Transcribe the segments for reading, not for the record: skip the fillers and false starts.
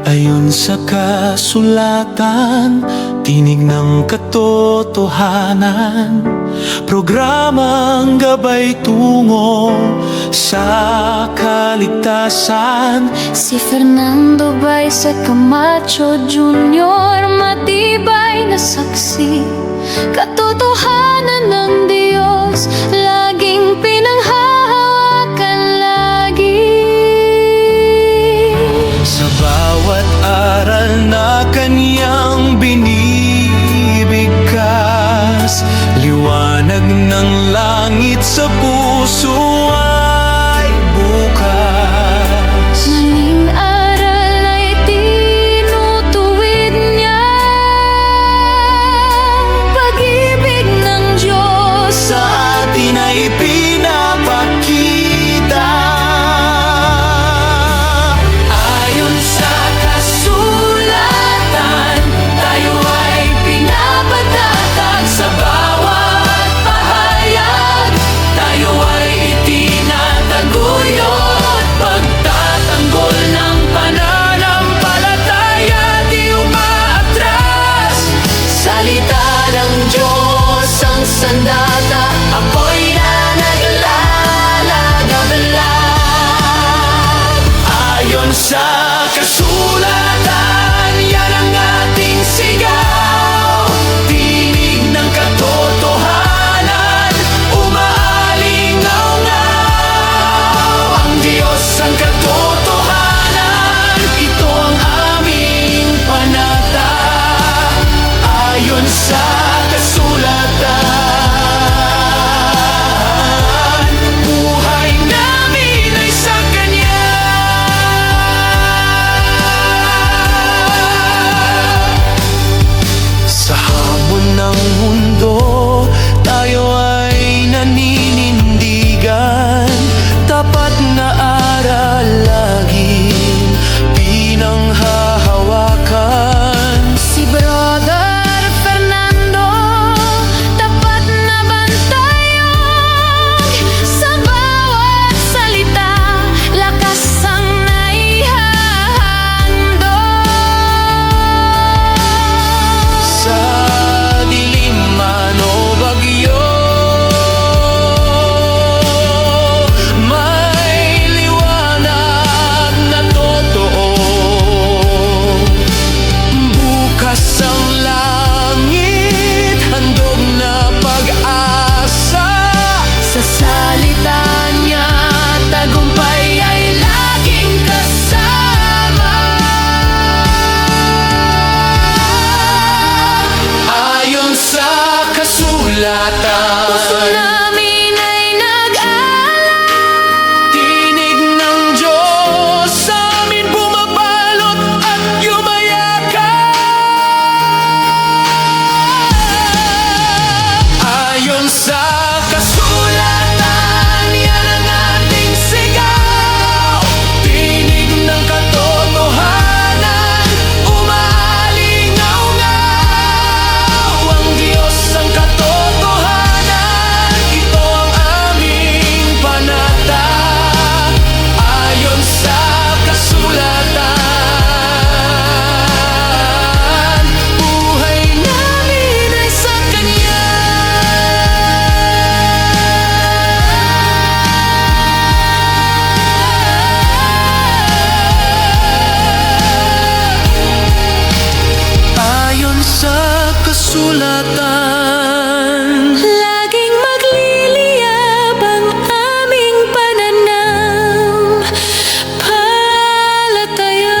Ayon sa kasulatan, tinig ng katotohanan, programang gabay tungo sa kaligtasan. Si Fernando Baisa Camacho Jr. matibay na saksi, katotohanan ng Diyos laging pinanghahawakan lagi. Sa bawat aral na kaniyang binibigkas, liwanag ng langit sa puso ay bukas. Maling aral ay tinutuwid niya, pag-ibig ng Diyos Sa atin ay pinapakita. Ayon sa kasulatan, tayo ay pinapatatag. Sa bawat pahayag, tayo ay itinataguyod. Pagtatanggol ng pananampalataya, di umaatras. Salita ng Diyos ang sandata, ako'y nanaglalagablab. Ayon sa kasulatan, yan ang ating sigaw. Tinig ng katotohanan, umaalingaw-ngaw. Ang Diyos ang katotohanan, ito ang aming panata. Ayon sa kasulatan, buhay namin ay sa Kanya. Sa hamon ng mundo, tayo ay naninindigan. Tapat na aral laging pinanghahawakan. si Brother Fernando, tapat na bantayog. Sa bawat salita, lakas ang naihahandog. Sa dilim man o bagyo, may liwanag na totoo. Bukas ang langit, handog na pag-asa. Sa salita niya, tagumpay ay laging kasama. Ayon sa kasulatan, Puso namin ay nag-alala, tinig ng Diyos sa amin bumabalot at yumayakap. Ayon sa kasulatan, yan ang ating sigaw. Tinig ng katotohanan, umaalingaw-ngaw. Ang Diyos ang katotohanan, ito ang aming panata. Ayon sa kasulatan, buhay namin ay sa Kanya. Ayon sa kasulatan, laging magliliyab ang aming pananampalataya.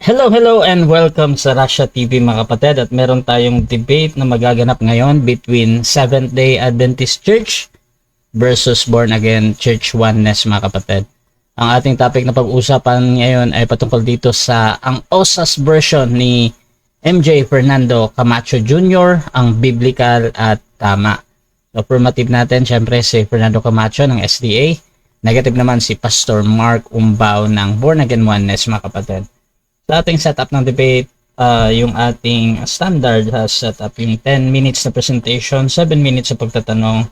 Hello and welcome sa Russia TV mga kapatid, at meron tayong debate na magaganap ngayon between Seventh-day Adventist Church versus Born Again Church Oneness mga kapatid. Ang ating topic na pag-uusapan ngayon ay patungkol dito sa ang OSAS version ni MJ Fernando Camacho Jr., ang biblical at tama. So, affirmative natin syempre si Fernando Camacho ng SDA, negative naman si Pastor Mark Umbao ng Born Again Oneness mga kapatid. Sa ating setup ng debate, yung ating standard has set up yung 10 minutes na presentation, 7 minutes sa pagtatanong,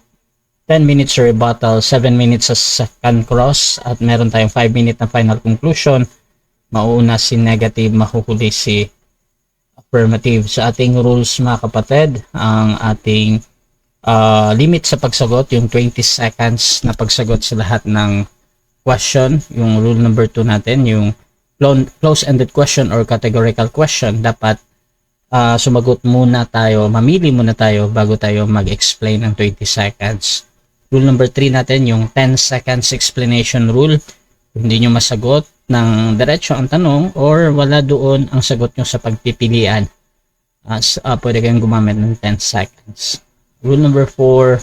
10 minutes sa rebuttal, 7 minutes sa second cross, at meron tayong 5 minute na final conclusion. Mauuna si negative, mahuhuli si affirmative. Sa ating rules mga kapatid, ang ating limit sa pagsagot, yung 20 seconds na pagsagot sa lahat ng question. Yung rule number 2 natin, yung close-ended question or categorical question, dapat sumagot muna tayo, mamili muna tayo bago tayo mag-explain ng 20 seconds. Rule number 3 natin, yung 10 seconds explanation rule. Kung hindi nyo masagot ng diretso ang tanong or wala doon ang sagot nyo sa pagpipilian, pwede kayong gumamit ng 10 seconds. Rule number 4,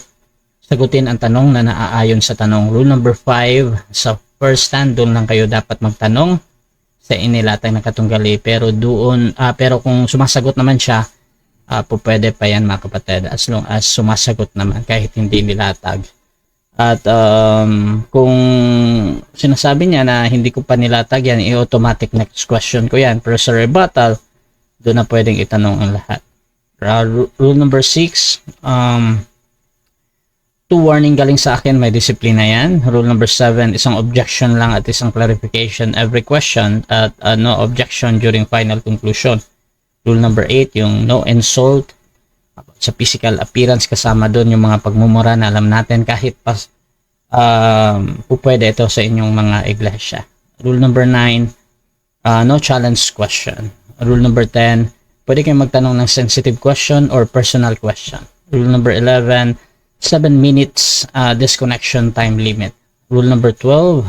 sagutin ang tanong na naaayon sa tanong. Rule number 5, sa first stand, doon lang kayo dapat magtanong sa inilatag na katunggali. Pero doon, pero kung sumasagot naman siya, pwede pa yan mga kapatid, as long as sumasagot naman kahit hindi nilatag. At kung sinasabi niya na hindi ko pa nilatag yan, i-automatic next question ko yan. Pero sa rebuttal, doon na pwedeng itanong ang lahat. Rule number 6, 2 warning galing sa akin, may disiplina yan. Rule number 7, isang objection lang at isang clarification every question, at no objection during final conclusion. Rule number 8, yung no insult sa physical appearance, kasama doon yung mga pagmumura na alam natin kahit pas pwede ito sa inyong mga iglesia. Rule number 9, no challenge question. Rule number 10, pwede kayong magtanong ng sensitive question or personal question. Rule number 11, 7 minutes disconnection time limit. Rule number 12,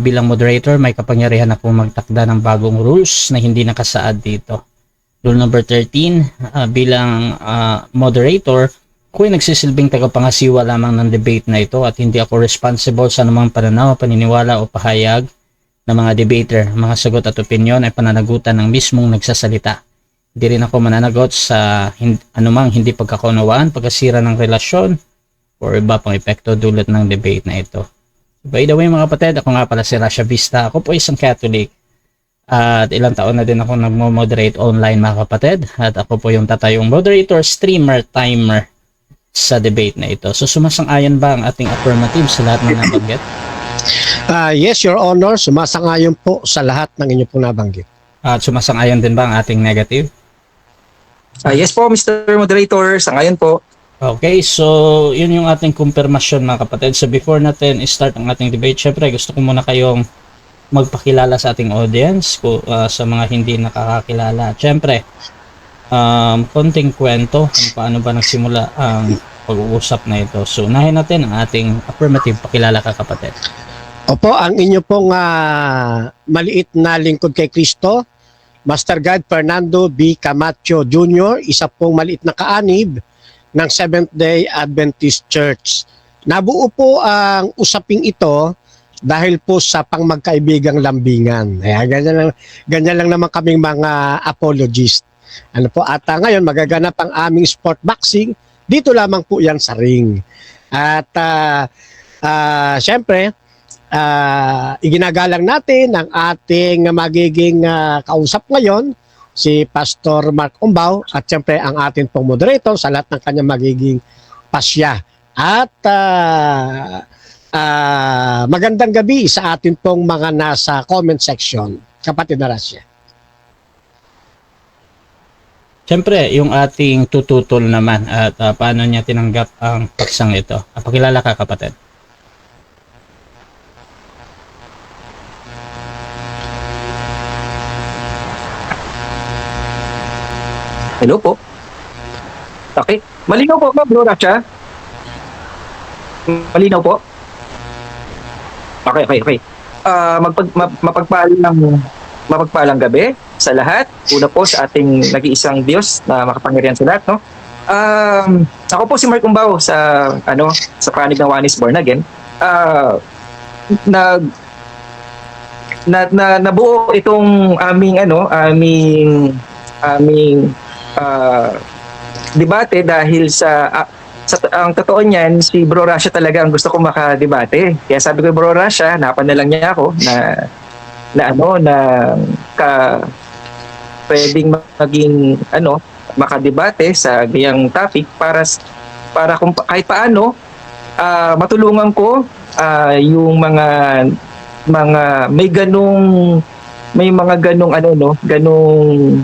bilang moderator, may kapangyarihan ako magtakda ng bagong rules na hindi nakasaad dito. Rule number 13, bilang moderator, ako'y nagsisilbing tagapangasiwa lamang ng debate na ito at hindi ako responsible sa anumang pananaw, paniniwala o pahayag ng mga debater. Mga sagot at opinion ay pananagutan ng mismong nagsasalita. Hindi rin ako mananagot sa anumang hindi pagkakaunawaan, pagkasira ng relasyon o iba pang epekto dulot ng debate na ito. By the way mga kapatid, ako nga pala si Rasha Vista. Ako po isang Catholic at ilang taon na din ako nagmo-moderate online mga kapatid. At ako po yung tatayong moderator, streamer, timer sa debate na ito. So sumasang-ayon ba ang ating affirmative sa lahat ng nabanggit? Yes, Your Honor. Sumasang-ayon po sa lahat ng inyo pong nabanggit. At sumasang-ayon din ba ang ating negative? Yes po, Mr. Moderator. Sangayon po. Okay, so yun yung ating kumpirmasyon mga kapatid. So before natin start ang ating debate, syempre gusto ko muna kayong magpakilala sa ating audience sa mga hindi nakakakilala. Syempre, konting kwento kung paano ba nagsimula ang pag-uusap na ito. So unahin natin ang ating affirmative. Pakilala ka kapatid. Opo, ang inyo pong maliit na lingkod kay Kristo, Master God Fernando B. Camacho Jr., isa pong maliit na kaanib ng Seventh-day Adventist Church. Nabuo po ang usaping ito dahil po sa pangmagkaibigang lambingan. Ganyan lang naman kaming mga apologist. Ano po, at ngayon magaganap ang aming sport boxing. Dito lamang po yan sa ring. At syempre, iginagalang natin ang ating magiging kausap ngayon, si Pastor Mark Umbaw, at syempre ang ating pong moderator sa lahat ng kanyang magiging pasya. At magandang gabi sa ating pong mga nasa comment section, kapatid na Rasya. Siyempre, yung ating tututol naman at paano niya tinanggap ang paksang ito. Pakilala ka kapatid. Hello po. Okay. Malinaw po ba, Bro Racha? Malinaw po? Okay. Mapagpalang gabi sa lahat. Una po sa ating nag-iisang Diyos na makapangyarihan sa lahat, no? Ako po si Mark Umbaw sa panig ng One is Born Again. Nabuo itong aming debate dahil sa ang totoo niyan, si Bro Rasha talaga ang gusto ko makadebate. Kaya sabi ko, Bro Rasha, napanalang niya ako pwedeng maging makadebate sa gayang topic para kung kahit paano matulungan ko yung mga may mga ganong ano no, ganong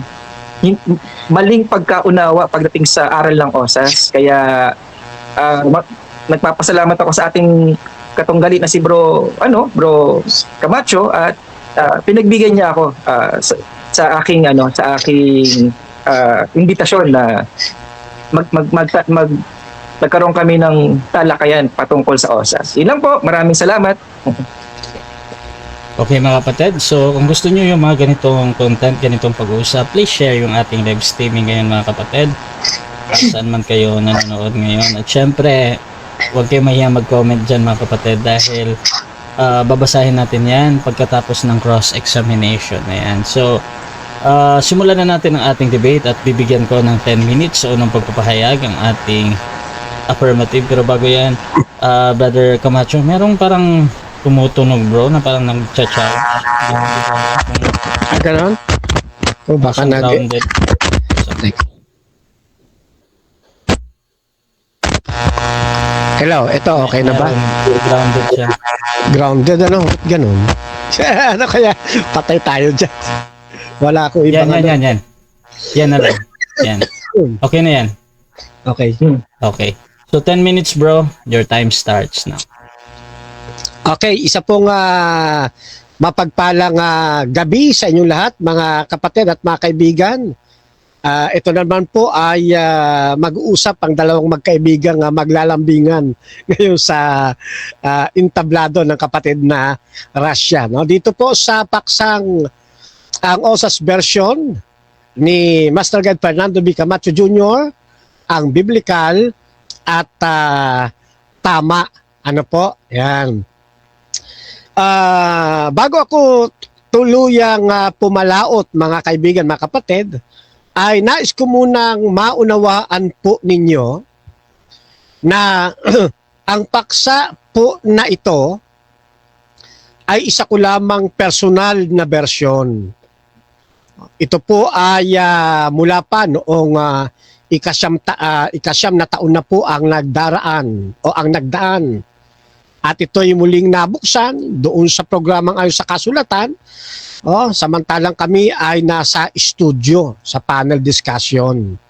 maling pagkaunawa pagdating sa aral ng OSAS. Kaya nagpapasalamat ako sa ating katunggali na si Bro Camacho at pinagbigyan niya ako sa aking imbitasyon na nagkaroon kami ng talakayan patungkol sa OSAS. Yun lang po. Maraming salamat. Okay mga kapatid, so kung gusto nyo yung mga ganitong content, ganitong pag-uusap, please share yung ating live streaming ngayon mga kapatid. Saan man kayo nanonood ngayon. At syempre, huwag kayo mahiyang mag-comment dyan mga kapatid dahil babasahin natin yan pagkatapos ng cross-examination. Ayan. So, simulan na natin ang ating debate at bibigyan ko ng 10 minutes sa unang pagpapahayag ang ating affirmative. Pero bago yan, Brother Camacho, merong parang tumutunog bro na parang nag-cha-chow. Ganon? O baka Grounded. Hello, ito okay na ba? Grounded siya. Grounded ano? Ganon. Ano kaya? Patay tayo dyan. Wala akong ibang Yan. Yan na lang. Yan. Okay na yan. Okay. Okay. So 10 minutes bro, your time starts now. Okay, isa pong mapagpalang gabi sa inyong lahat, mga kapatid at mga kaibigan. Ito naman po ay mag-uusap ang dalawang magkaibigang maglalambingan ngayon sa entablado ng kapatid na Russia. No? Dito po sa paksang ang OSAS version ni Master Guide Fernando B. Camacho Jr., ang biblical at tama. Ano po? Yan. Bago ako tuluyang pumalaot mga kaibigan, mga kapatid, ay nais ko munang maunawaan po ninyo na ang paksa po na ito ay isa ko lamang personal na bersyon. Ito po ay mula pa noong ikasyam na taon na po ang nagdaan. At ito'y muling nabuksan doon sa programang Ayon sa Kasulatan. Samantalang kami ay nasa studio sa panel discussion.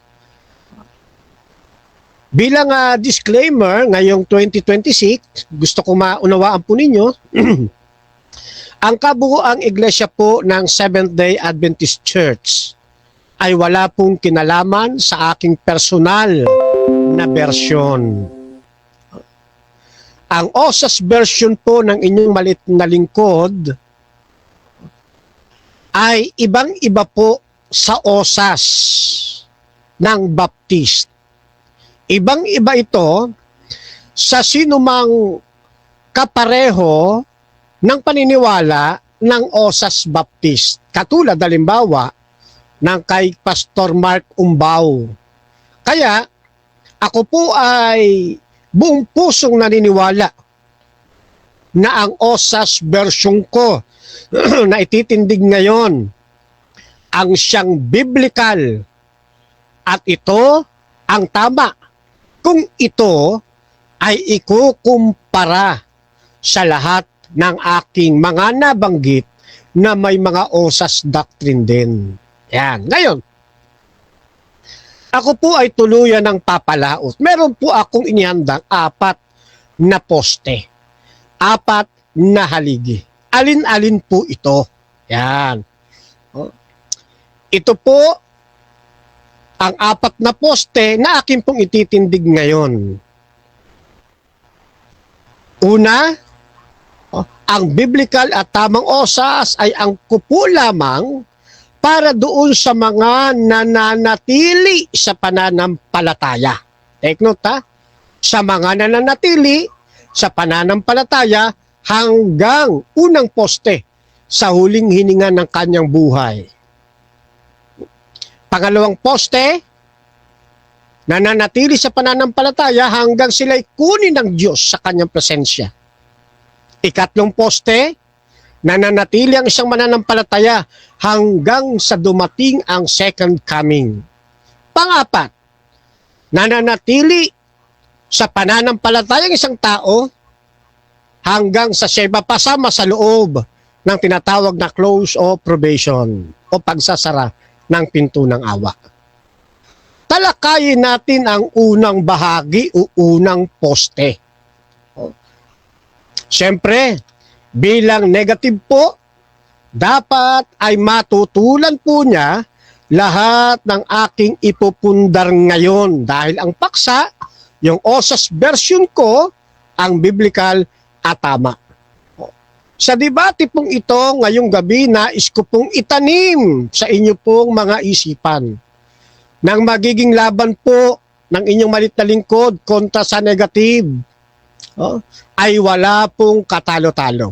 Bilang disclaimer, ngayong 2026, gusto ko maunawaan po ninyo, ang kabuuang iglesia po ng Seventh-day Adventist Church ay wala pong kinalaman sa aking personal na bersyon. Ang OSAS version po ng inyong malit na lingkod ay ibang-iba po sa OSAS ng Baptist. Ibang-iba ito sa sinumang kapareho ng paniniwala ng OSAS Baptist. Katulad halimbawa ng kay Pastor Mark Umbaw. Kaya ako po ay buong pusong naniniwala na ang OSAS version ko na ititindig ngayon ang siyang biblical at ito ang tama kung ito ay ikukumpara sa lahat ng aking mga nabanggit na may mga OSAS doctrine din. Yan. Ngayon, ako po ay tuluyan ng papalaot. Meron po akong inihandang 4 na poste. 4 na haligi. Alin-alin po ito? Yan. Ito po ang 4 na poste na akin pong ititindig ngayon. Una, ang biblical at tamang OSAS ay ang kupo lamang para doon sa mga nananatili sa pananampalataya. Take note ha, sa mga nananatili sa pananampalataya hanggang unang poste sa huling hininga ng kanyang buhay. Pangalawang poste, nananatili sa pananampalataya hanggang sila'y kunin ng Diyos sa kanyang presensya. Ikatlong poste, nananatili ang isang mananampalataya hanggang sa dumating ang second coming. Pang-4, nananatili sa pananampalatayang isang tao hanggang sa siya mapasama sa loob ng tinatawag na close o probation o pagsasara ng pinto ng awa. Talakayin natin ang unang bahagi o unang poste. Siyempre, bilang negative po, dapat ay matutulan po niya lahat ng aking ipupundar ngayon dahil ang paksa, yung OSAS version ko, ang biblical at tama. Sa debate pong ito ngayong gabi, nais ko pong itanim sa inyo pong mga isipan ng magiging laban po ng inyong malit na lingkod kontra sa negative ay wala pong katalo-talo.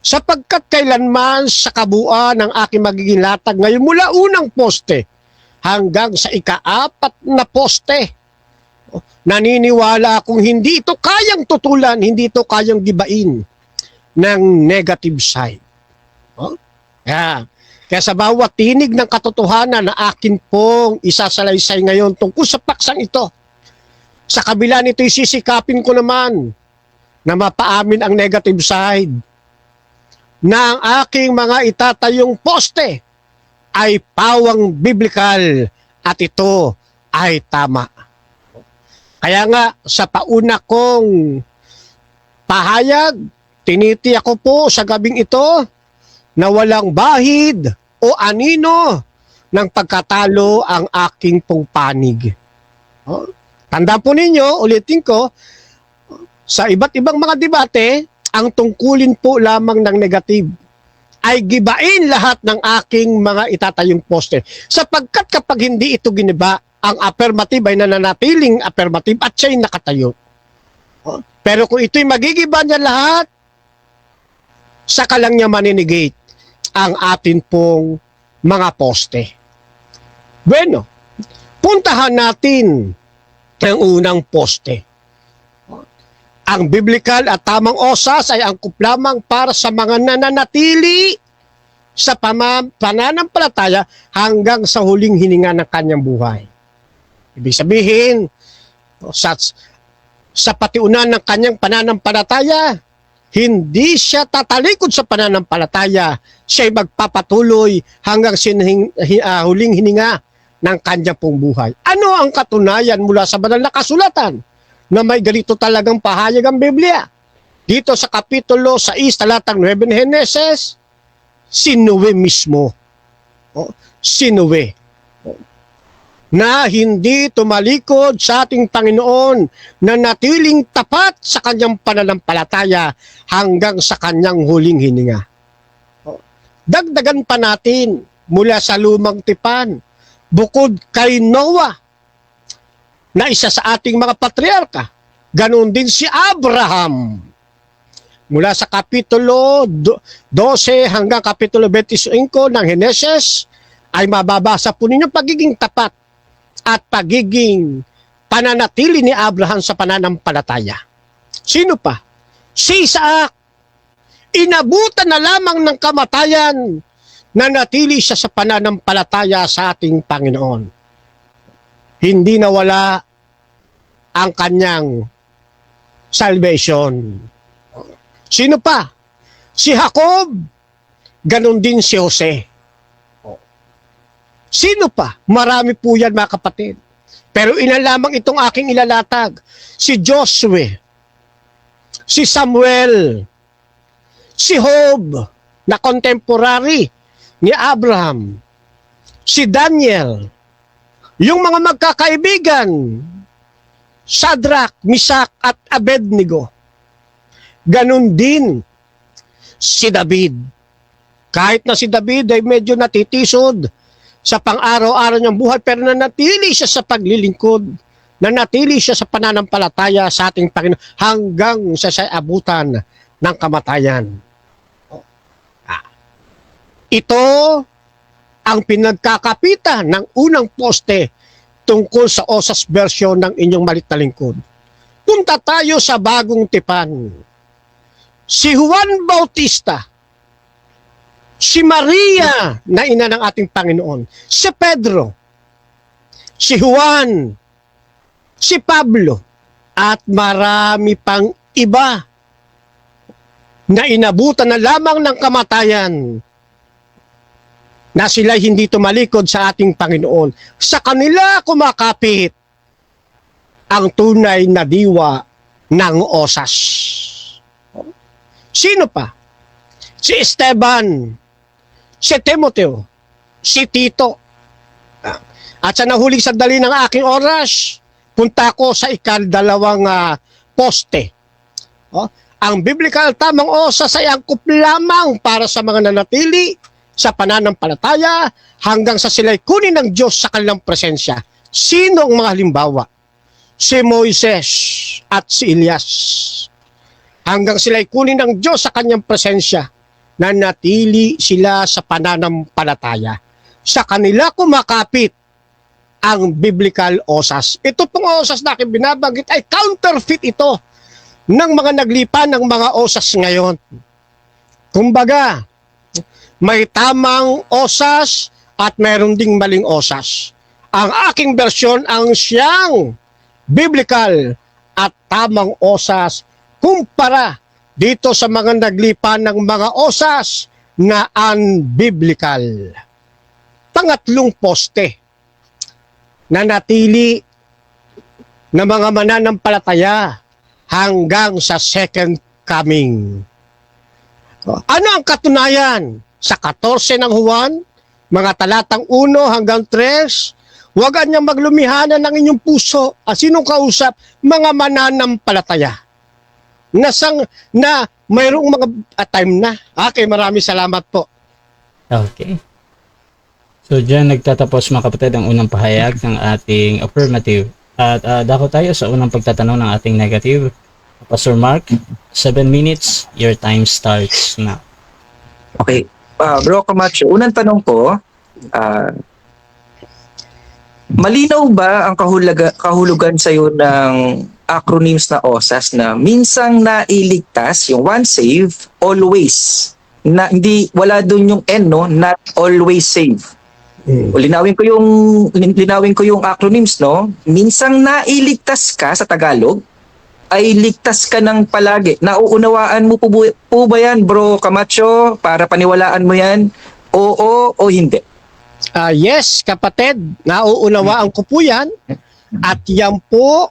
Sapagkat kailanman sa kabuuan ng aking magiging latag ngayon mula unang poste hanggang sa ika-4 na poste, naniniwala akong hindi ito kayang tutulan, hindi ito kayang gibain ng negative side. Kaya sa bawat tinig ng katotohanan na akin pong isasalaysay ngayon tungkol sa paksang ito, sa kabila nito sisikapin ko naman na mapaamin ang negative side na ang aking mga itatayong poste ay pawang biblical at ito ay tama. Kaya nga sa pauna kong pahayag, tinitiyak ko po sa gabing ito na walang bahid o anino ng pagkatalo ang aking pong panig. Tandaan po ninyo, ulitin ko, sa iba't ibang mga debate, ang tungkulin po lamang ng negative ay gibain lahat ng aking mga itatayong poste. Sapagkat kapag hindi ito giniba, ang affirmative ay nananatiling affirmative at siya'y nakatayo. Pero kung ito'y magigiba niya lahat, saka lang niya maninigate ang atin pong mga poste. Bueno, puntahan natin ang unang poste. Ang biblical at tamang osas ay angkop lamang para sa mga nananatili sa pananampalataya hanggang sa huling hininga ng kanyang buhay. Ibig sabihin, sa patiunan ng kanyang pananampalataya, hindi siya tatalikod sa pananampalataya. Siya'y magpapatuloy hanggang huling hininga ng kanyang pong buhay. Ano ang katunayan mula sa banal na kasulatan na may ganito talagang pahayag ang Biblia? Dito sa kapitulo 6, talatang 9 ng Heneses, si Noe mismo. Si Noe. Na hindi tumalikod sa ating Panginoon, na natiling tapat sa kanyang pananampalataya hanggang sa kanyang huling hininga. Dagdagan pa natin mula sa lumang tipan, bukod kay Noah, na isa sa ating mga patriarka, ganoon din si Abraham. Mula sa kapitulo 12 hanggang kapitulo 25 ng Heneses, ay mababasa po ninyo pagiging tapat at pagiging pananatili ni Abraham sa pananampalataya. Sino pa? Si Isaac. Inabutan na lamang ng kamatayan na natili siya sa pananampalataya sa ating Panginoon. Hindi nawala ang kanyang salvation. Sino pa? Si Jacob. Ganon din si Jose. Sino pa? Marami po yan mga kapatid. Pero ilan lamang itong aking ilalatag. Si Joshua, si Samuel, si Job, na contemporary ni Abraham, si Daniel, yung mga magkakaibigan, Shadrach, Meshach at Abednego. Ganon din si David. Kahit na si David ay medyo natitisod sa pang-araw-araw niyang buhay, pero nanatili siya sa paglilingkod, nanatili siya sa pananampalataya sa ating Panginoon hanggang sa siya abutan ng kamatayan. Ito ang pinagkakapitan ng unang poste tungkol sa OSAS version ng inyong malit na lingkod. Punta tayo sa bagong tipan. Si Juan Bautista, si Maria na ina ng ating Panginoon, si Pedro, si Juan, si Pablo, at marami pang iba na inabutan na lamang ng kamatayan na sila hindi tumalikod sa ating Panginoon. Sa kanila kumakapit ang tunay na diwa ng osas. Sino pa? Si Esteban, si Timoteo, si Tito. At sa nahuling sandali ng aking oras, punta ko sa ikadalawang poste. Ang biblical tamang osas ay angkop lamang para sa mga nanatili sa pananampalataya hanggang sa sila'y kunin ng Diyos sa kanilang presensya. Sino ang mga halimbawa? Si Moises at si Elias. Hanggang sila'y kunin ng Diyos sa kanyang presensya, nanatili sila sa pananampalataya. Sa kanila kumakapit ang biblical osas. Ito pong osas na aking binabanggit ay counterfeit ito ng mga naglipan ng mga osas ngayon. Kumbaga, may tamang osas at meron ding maling osas. Ang aking bersyon ang siyang biblical at tamang osas kumpara dito sa mga naglipan ng mga osas na unbiblical. Pangatlong poste, nanatili na mga mananampalataya hanggang sa second coming. Ano ang katunayan? Sa 14 ng Juan, mga talatang 1 hanggang 3, huwag niyang maglumihanan ng inyong puso. Sinong kausap? Mga mananampalataya. Na mayroong mga time na. Okay, maraming salamat po. Okay. So dyan nagtatapos mga kapatid ang unang pahayag ng ating affirmative. At dako tayo sa unang pagtatanong ng ating negative. Pastor Mark, 7 minutes, your time starts now. Okay. Bro Camacho, unang tanong ko, malinaw ba ang kahulugan sa'yo ng acronyms na OSAS na minsang nailigtas, yung one save, always. Na hindi, wala dun yung N, no? Not always save. Linawin ko yung acronyms, no? Minsang nailigtas ka sa Tagalog, ay ligtas ka ng palagi. Nauunawaan mo po ba yan, Bro Camacho? Para paniwalaan mo yan? Oo o hindi? Yes, kapatid. Nauunawaan ko po yan. At yan po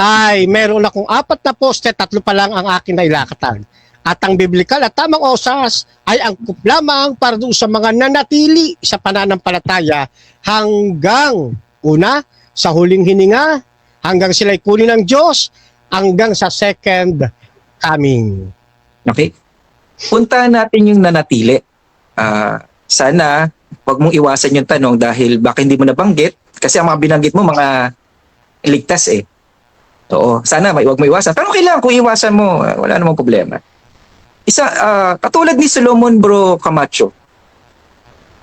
ay meron akong 4 na poste, 3 pa lang ang akin na ilakatan. At ang biblikal at tamang osas ay angkop lamang para doon sa mga nanatili sa pananampalataya hanggang una, sa huling hininga, hanggang sila'y kunin ng Diyos, hanggang sa second coming. Okay. Puntahan natin yung nanatili. Sana, wag mong iwasan yung tanong dahil baka hindi mo nabanggit kasi ang mga binanggit mo, mga ligtas eh. Oo. Sana, wag mo iwasan. Pero okay lang kung iwasan mo, wala namang problema. Katulad ni Solomon, Bro Camacho.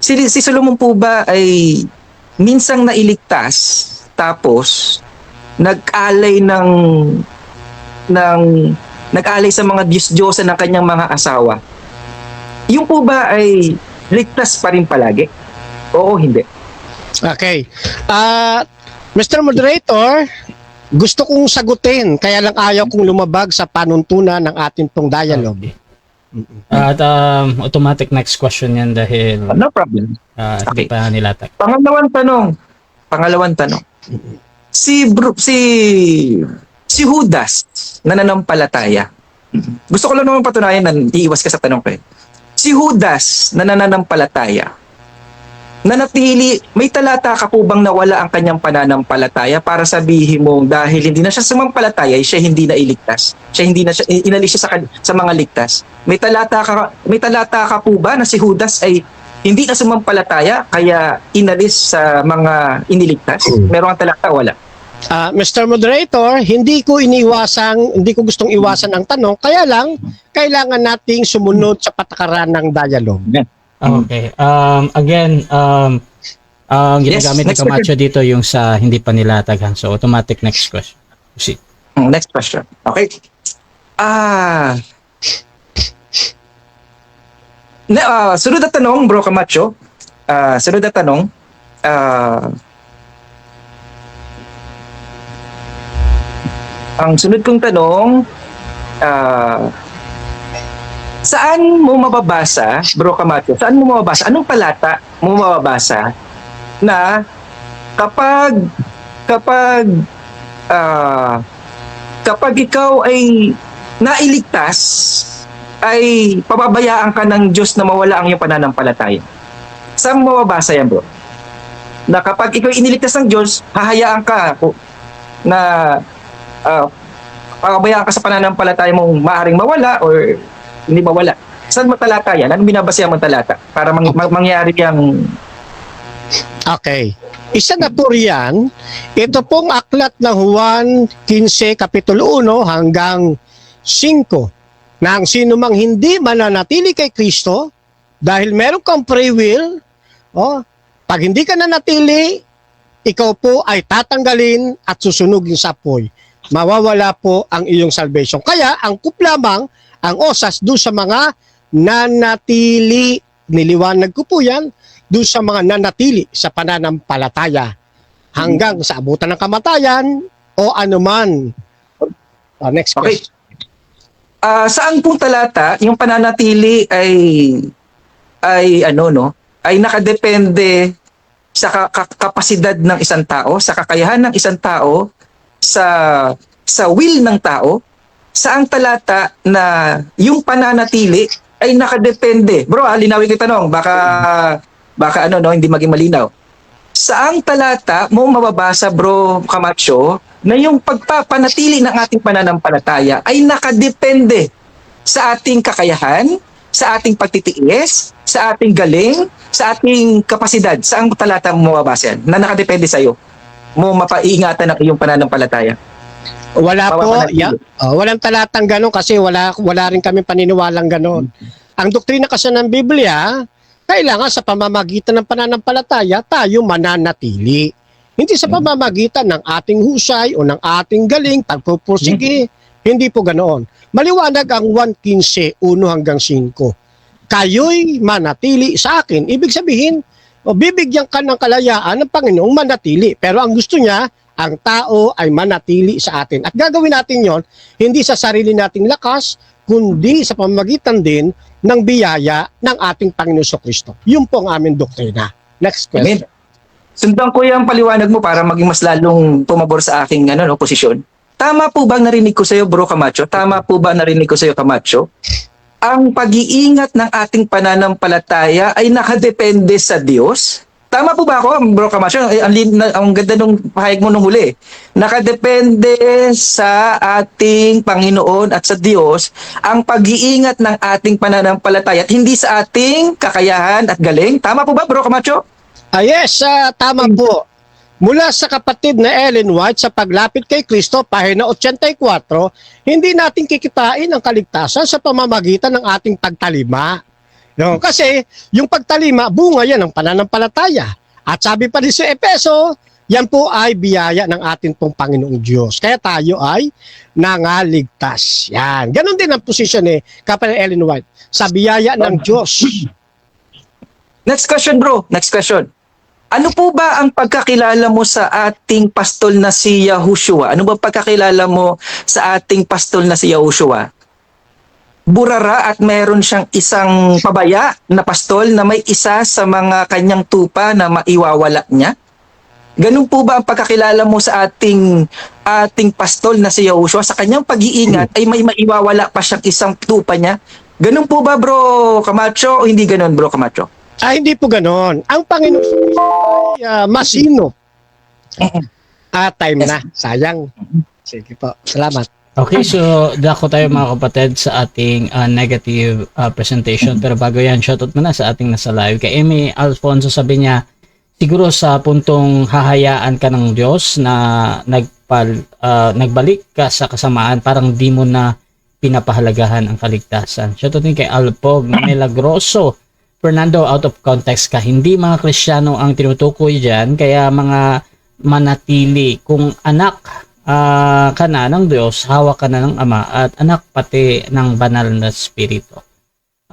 Si Solomon po ba ay minsang nailigtas tapos nag-alay nag-alay sa mga Diyos-Diyosan ng kanyang mga asawa. Yung po ba ay ligtas pa rin palagi? Oo, hindi. Okay. Mr. Moderator, gusto kong sagutin, kaya lang ayaw kong lumabag sa panuntunan ng ating pong dialogue. Okay. At automatic next question yan dahil No problem. hindi pa nilatag. Pangalawang tanong. Si Judas nananampalataya. Gusto ko lang naman patunayan na iiwas ka sa tanong ko. Si Judas nananampalataya. Nanatili, may talata ka po bang nawala ang kanyang pananampalataya para sabihin mo dahil hindi na siya sumampalataya, siya hindi na iligtas. Inalis siya sa mga ligtas. May talata ka po ba na si Judas ay hindi na sumampalataya kaya inalis sa mga iniligtas? Meron ang talata, wala. Mr. Moderator, hindi ko gustong iwasan ang tanong, kaya lang, kailangan nating sumunod sa patakaran ng dialogue. Okay. Again, ginagamit ni next Camacho dito yung sa hindi pa nilataghan. So, automatic next question. See. Next question. Okay. Sunod na tanong, Bro Camacho. Sunod na tanong. Ang sunod kong tanong, saan mo mababasa, Bro Camacho, saan mo mababasa, anong talata mo mababasa na kapag kapag ikaw ay nailigtas, ay pababayaan ka ng Diyos na mawala ang iyong pananampalataya? Saan mo mababasa yan, bro? Na kapag ikaw iniligtas ng Diyos, hahayaan ka na pababayaan ka sa pananampalataya mong maaaring mawala or hindi mawala. Saan mo talata yan? Anong binabasa mong talata para mangyari yung... Okay. Isa na po riyan, ito pong aklat ng Juan 15, Kapitulo 1 hanggang 5, na ang sino mang hindi mananatili kay Kristo, dahil meron kang free will, pag hindi ka nanatili, ikaw po ay tatanggalin at susunugin sa apoy. Mawawala po ang iyong salvation. Kaya, ang lamang, ang osas, doon sa mga nanatili, niliwanag ko po yan, doon sa mga nanatili sa pananampalataya hanggang sa abutan ng kamatayan o anuman. Next Okay. question. Saan pong talata yung pananatili ay nakadepende sa kapasidad ng isang tao, sa kakayahan ng isang tao, sa will ng tao? Saang talata na yung pananatili ay nakadepende? Bro, linawin ko yung tanong, baka hindi maging malinaw. Saang talata mo mababasa, Bro Camacho, na yung pagpapanatili ng ating pananampalataya ay nakadepende sa ating kakayahan, sa ating pagtitiis, sa ating galing, sa ating kapasidad? Saang talata mo mababasa yan na nakadepende sa'yo mo mapaiingatan ng iyong pananampalataya? Wala po, walang talatang gano'n kasi wala rin kami paniniwalang gano'n. Ang doktrina kasi ng Biblia, kailangan sa pamamagitan ng pananampalataya tayo mananatili. Hindi sa pamamagitan ng ating husay o ng ating galing, pagpupursige. Hindi po ganoon. Maliwanag ang 1:15, 1 hanggang 5. Kayo'y manatili sa akin. Ibig sabihin, bibigyan ka ng kalayaan ng Panginoong manatili. Pero ang gusto niya, ang tao ay manatili sa atin. At gagawin natin yon hindi sa sarili nating lakas, kundi sa pamamagitan din ng biyaya ng ating Panginoon Kristo. Yun po ang aming doktrina. Next question. Amen. Sundan ko yung paliwanag mo para maging mas lalong pumabor sa aking posisyon. Tama po ba narinig ko sa iyo, Bro Camacho? Tama po ba narinig ko sa iyo, Camacho? Ang pag-iingat ng ating pananampalataya ay nakadepende sa Diyos? Tama po ba ako, Bro Camacho? Ang ganda nung pahayag mo nung huli. Nakadepende sa ating Panginoon at sa Diyos ang pag-iingat ng ating pananampalataya at hindi sa ating kakayahan at galing. Tama po ba, Bro Camacho? Yes, tama po. Mula sa kapatid na Ellen White sa paglapit kay Kristo, pahina 84, hindi natin kikitain ang kaligtasan sa pamamagitan ng ating pagtalima. No, kasi yung pagtalima, bunga yan ng pananampalataya. At sabi pa rin sa Epeso, yan po ay biyaya ng ating pong Panginoong Diyos. Kaya tayo ay nangaligtas. Yan. Ganon din ang posisyon ni Kapatid Ellen White sa biyaya ng Diyos. Next question, bro. Next question. Ano po ba ang pagkakilala mo sa ating pastol na si Yahushua? Ano ba pagkakilala mo sa ating pastol na si Yahushua? Burara at mayroon siyang isang pabaya na pastol na may isa sa mga kanyang tupa na maiwawala niya? Ganun po ba ang pagkakilala mo sa ating pastol na si Yahushua? Sa kanyang pag-iingat ay may maiwawala pa siyang isang tupa niya? Ganun po ba, Bro Camacho, o hindi ganun, Bro Camacho? Hindi po ganon. Ang Panginoon ay masino. Time na. Sayang. Sige po. Salamat. Okay, so dako tayo mga kapatid sa ating negative presentation. Pero bago yan, shoutout muna sa ating nasa live. Kay Amy Alfonso, sabi niya, siguro sa puntong hahayaan ka ng Diyos na nagbalik ka sa kasamaan, parang di mo na pinapahalagahan ang kaligtasan. Shoutout din kay Alpog Milagroso. Fernando, out of context ka. Hindi mga Kristiyano ang tinutukoy dyan, kaya mga manatili. Kung anak ka na ng Diyos, hawak ka na ng Ama, at anak pati ng banal na Espiritu.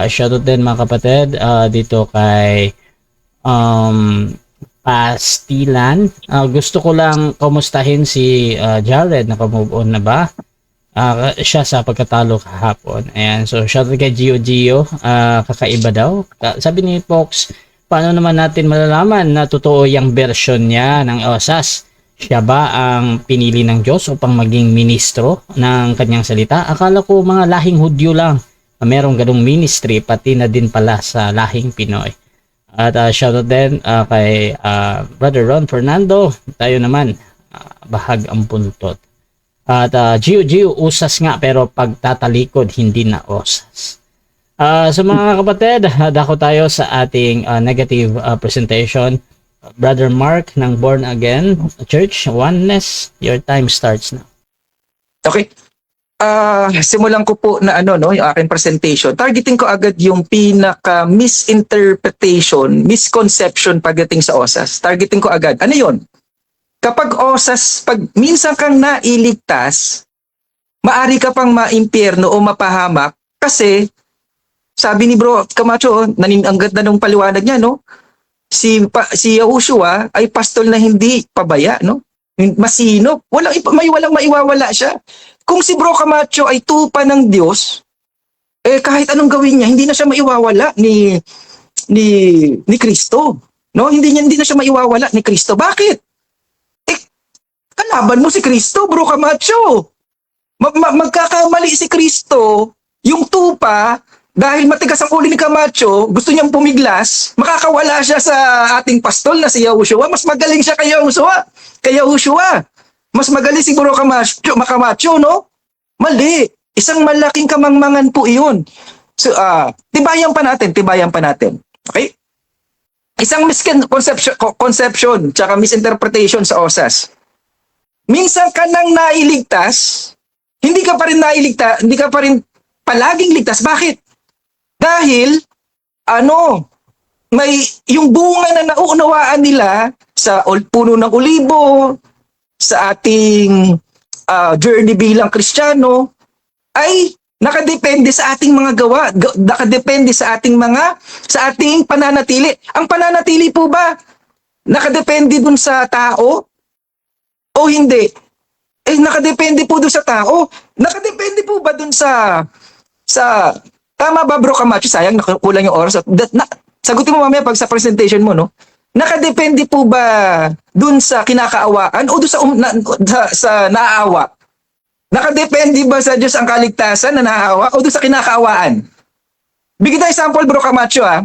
Shoutout din mga kapatid dito kay Pastilan. Gusto ko lang kumustahin si Jared, naka-move on na ba? Siya sa pagkatalo kahapon. Ayan, so shout out kay Gio. Kakaiba daw. Sabi ni Fox, paano naman natin malalaman na totoo yung version niya ng OSAS? Siya ba ang pinili ng Diyos upang maging ministro ng kanyang salita? Akala ko mga lahing Hudyo lang merong ganung ministry, pati na din pala sa lahing Pinoy. At shout out din kay Brother Ron Fernando. Tayo naman, bahag ang buntot. At Gio, usas nga pero pagtatalikod hindi na osas. So mga kapatid, dako tayo sa ating negative presentation. Brother Mark ng Born Again Church Oneness, your time starts now. Okay. Simulan ko po na yung aking presentation. Targeting ko agad yung pinaka misinterpretation, misconception pagdating sa OSAS. Targeting ko agad. Ano 'yon? Kapag OSAS, pag minsan kang nailigtas, maari ka pang maimpyerno o mapahamak kasi sabi ni Bro Camacho, ang ganda ng paliwanag niya, no? Si Yahushua ay pastol na hindi pabaya, no? Masinop. Walang maiwawala siya. Kung si Bro Camacho ay tupa ng Diyos, kahit anong gawin niya, hindi na siya maiwawala ni Kristo. No? Hindi na siya maiwawala ni Kristo. Bakit? Kalaban mo si Kristo, Bro Camacho. Magkakamali si Kristo, yung tupa, dahil matigas ang ulo ni Camacho, gusto niyang pumiglas, makakawala siya sa ating pastol na si Yahushua. Mas magaling siya kay Yahushua. Mas magaling si Bro Camacho, no? Mali. Isang malaking kamangmangan po iyon. So, tibayan pa natin. Okay? Isang misconception tsaka misinterpretation sa OSAS. Minsan ka nang nailigtas, hindi ka pa rin palaging ligtas. Bakit? Dahil, may yung bunga na nauunawaan nila sa puno ng olibo, sa ating journey bilang Kristiyano, ay nakadepende sa ating mga gawa, nakadepende sa ating pananatili. Ang pananatili po ba nakadepende dun sa tao o hindi? Nakadepende po dun sa tao. Nakadepende po ba dun sa tama ba, Bro Camacho? Sayang, nakukulang yung oras. Sagutin mo mamaya pag sa presentation mo, no? Nakadepende po ba dun sa kinakaawaan o dun sa naaawa? Nakadepende ba sa Diyos ang kaligtasan na naaawa o dun sa kinakaawaan? Bigyan tayo example, Bro Camacho, ha?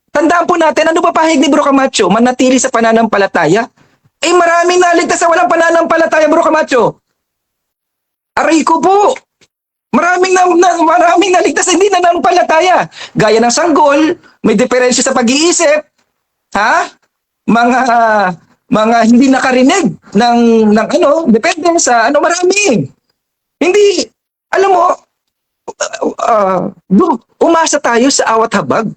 Tandaan po natin, ano ba pahig ni Bro Camacho? Manatili sa pananampalataya? Maraming naligtas sa walang pananampalataya, Bro Camacho. Aray ko po. Maraming naligtas hindi nananampalataya. Gaya ng sanggol, may diferensya sa pag-iisip. Ha? Mga hindi nakarinig ng depende sa marami. Hindi, alam mo, umasa tayo sa awat habag.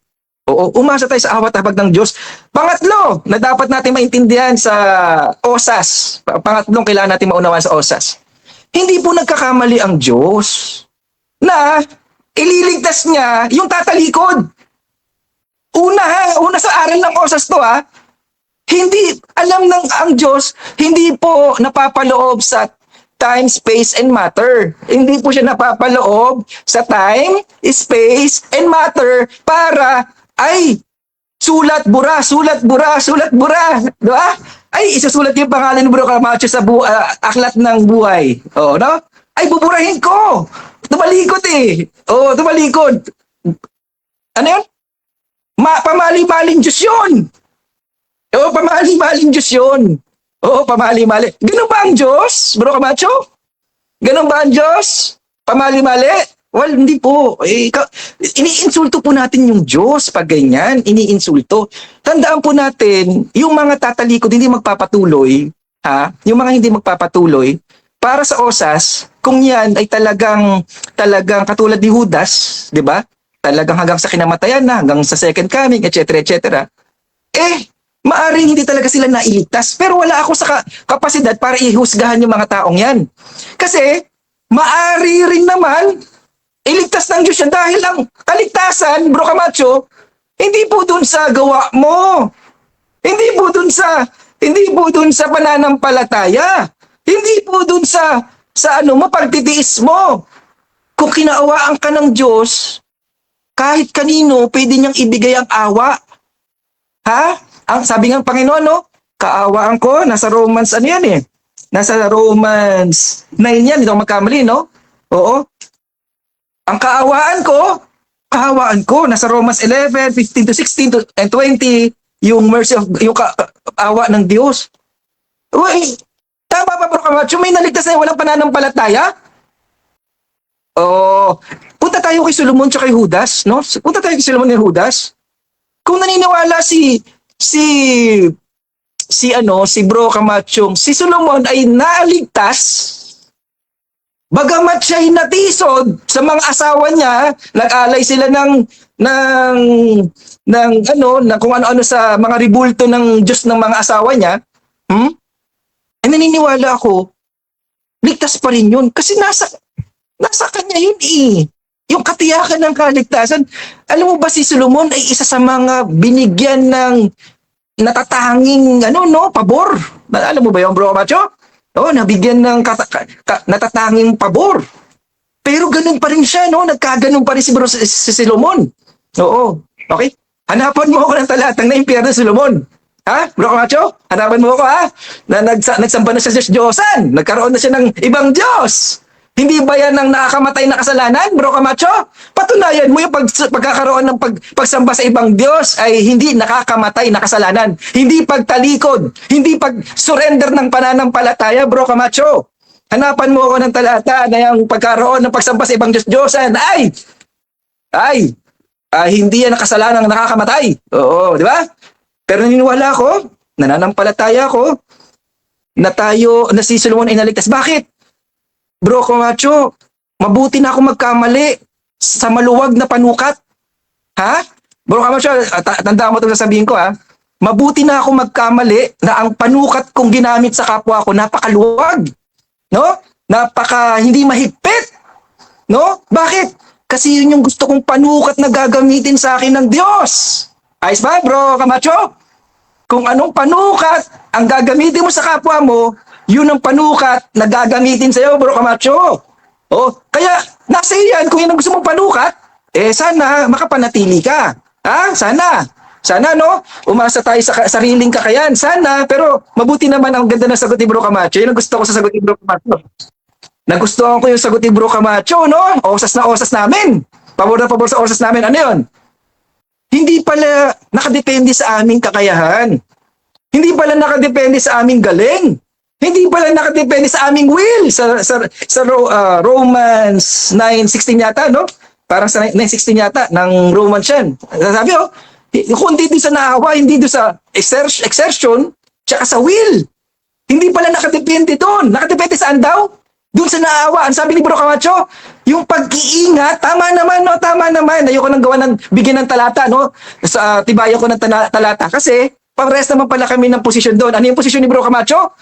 Oo, umasa tayo sa awat habag ng Diyos. Pangatlo, na dapat natin maintindihan sa OSAS. Pangatlong kailangan natin maunawaan sa OSAS. Hindi po nagkakamali ang Diyos na ililigtas niya yung tatalikod. Una sa aral ng OSAS to, ha. Hindi, ang Diyos, hindi po napapaloob sa time, space, and matter. Hindi po siya napapaloob sa time, space, and matter para sulat bura. Diba? Isusulat yung pangalan ni Bro Camacho sa aklat ng buhay. Oo, no? Buburahin ko. Tumalikod eh. Oo, tumalikod. Ano yun? Pamali-maling Diyos yun. Oo, pamali-maling Diyos yun. Oo, pamali-mali. Ganun ba ang Diyos, Bro Camacho? Ganun ba ang Diyos? Pamali-mali? Well, hindi po. Iniinsulto po natin yung Diyos pag ganyan. Iniinsulto. Tandaan po natin, yung mga tatalikod hindi magpapatuloy, ha? Yung mga hindi magpapatuloy, para sa OSAS, kung yan ay talagang katulad ni Judas, di ba? Talagang hanggang sa kinamatayan na, hanggang sa second coming, etc., etc., maaring hindi talaga sila nailigtas. Pero wala ako sa kapasidad para ihusgahan yung mga taong yan. Kasi, maari rin naman, iligtas ng Diyos yan dahil ang kaligtasan, Bro Camacho, hindi po dun sa gawa mo. Hindi po dun sa pananampalataya. Hindi po dun sa ano mo, pagtitiis mo. Kung kinaawaan ka ng Diyos, kahit kanino, pwede niyang ibigay ang awa. Ha? Ang sabi ng Panginoon, no? Kaawaan ko, nasa Romans, ano yan eh? Nasa Romans 9 yan, hindi ako magkamali, no? Oo. Ang kaawaan ko, nasa Romans 11, 15 to 16 to, and 20, yung mercy of, yung awa ng Diyos. Uy, tama ba, Bro Camacho? May naligtas na walang pananampalataya? Oh, punta tayo kay Solomon at kay Judas, no? Punta tayo kay Solomon and Judas. Kung naniniwala si Bro Camacho, si Solomon ay naligtas, bagamat siya natisod sa mga asawa niya, nag-alay sila ng kung ano-ano sa mga ribulto ng Diyos ng mga asawa niya, ay naniniwala ako, ligtas pa rin yun. Kasi nasa kanya yun eh. Yung katiyakan ng kaligtasan. Alam mo ba si Solomon ay isa sa mga binigyan ng natatanging pabor. Alam mo ba yun, Bro Camacho? Oo, nabigyan ng natatanging pabor. Pero ganun pa rin siya, no? Nagkaganon pa rin si Solomon. Oo. Okay? Hanapan mo ako ng talatang na impyerno ni Solomon. Ha? Bro Camacho? Hanapan mo ako, ha? Na nagsamba na siya sa Diyosan. Nagkaroon na siya ng ibang Diyos. Hindi ba yan ang nakakamatay na kasalanan, Bro Camacho? Patunayan mo yung pagkakaroon ng pagsamba sa ibang Diyos ay hindi nakakamatay na kasalanan. Hindi pagtalikod. Hindi pag-surrender ng pananampalataya, Bro Camacho. Hanapan mo ako ng talata na yung pagkaroon ng pagsamba sa ibang Diyos-Diyosan hindi yan nakasalanang nakakamatay. Oo, di ba? Pero naniniwala ko, nananampalataya ko, na si Solomon ay naligtas. Bakit? Bro Camacho, mabuti na ako magkamali sa maluwag na panukat. Ha? Bro Camacho, tandaan mo itong sasabihin ko, ha? Mabuti na ako magkamali na ang panukat kong ginamit sa kapwa ko napakaluwag. No? Hindi mahigpit. No? Bakit? Kasi yun yung gusto kong panukat na gagamitin sa akin ng Diyos. Ayos ba, Bro Camacho? Kung anong panukat ang gagamitin mo sa kapwa mo, yun ang panukat na gagamitin sa'yo, Bro Camacho. Oh, kaya nasa iyan, kung yun ang gusto mong panukat, sana makapanatili ka. Ha? Sana. Sana, no? Umasa tayo sa sariling kakayan. Sana, pero mabuti naman ang ganda ng sagot ni Bro Camacho. Yun ang gusto ko sa sagot ni Bro Camacho. Nagustuhan ko yung sagot ni Bro Camacho, no? Osas na osas namin. Pabor na pabor sa osas namin. Ano yun? Hindi pala nakadepende sa aming kakayahan. Hindi pala nakadepende sa aming galing. Hindi pala nakadepende sa aming will. Sa Romans 9:16 yata, no? Parang sa 9:16 yata ng Romans yan. Sabi, kundi doon sa naawa, hindi doon sa exertion, tsaka sa will. Hindi pala nakadepende doon. Nakadepende saan daw? Doon sa naawa. Ang sabi ni Bro Camacho, yung pag-iingat, tama naman, no? Tama naman. Ayoko nang gawa bigyan ng talata, no? Tibayan ko ng talata. Kasi, pang-rest naman pala kami ng posisyon doon. Ano yung posisyon ni Bro Camacho?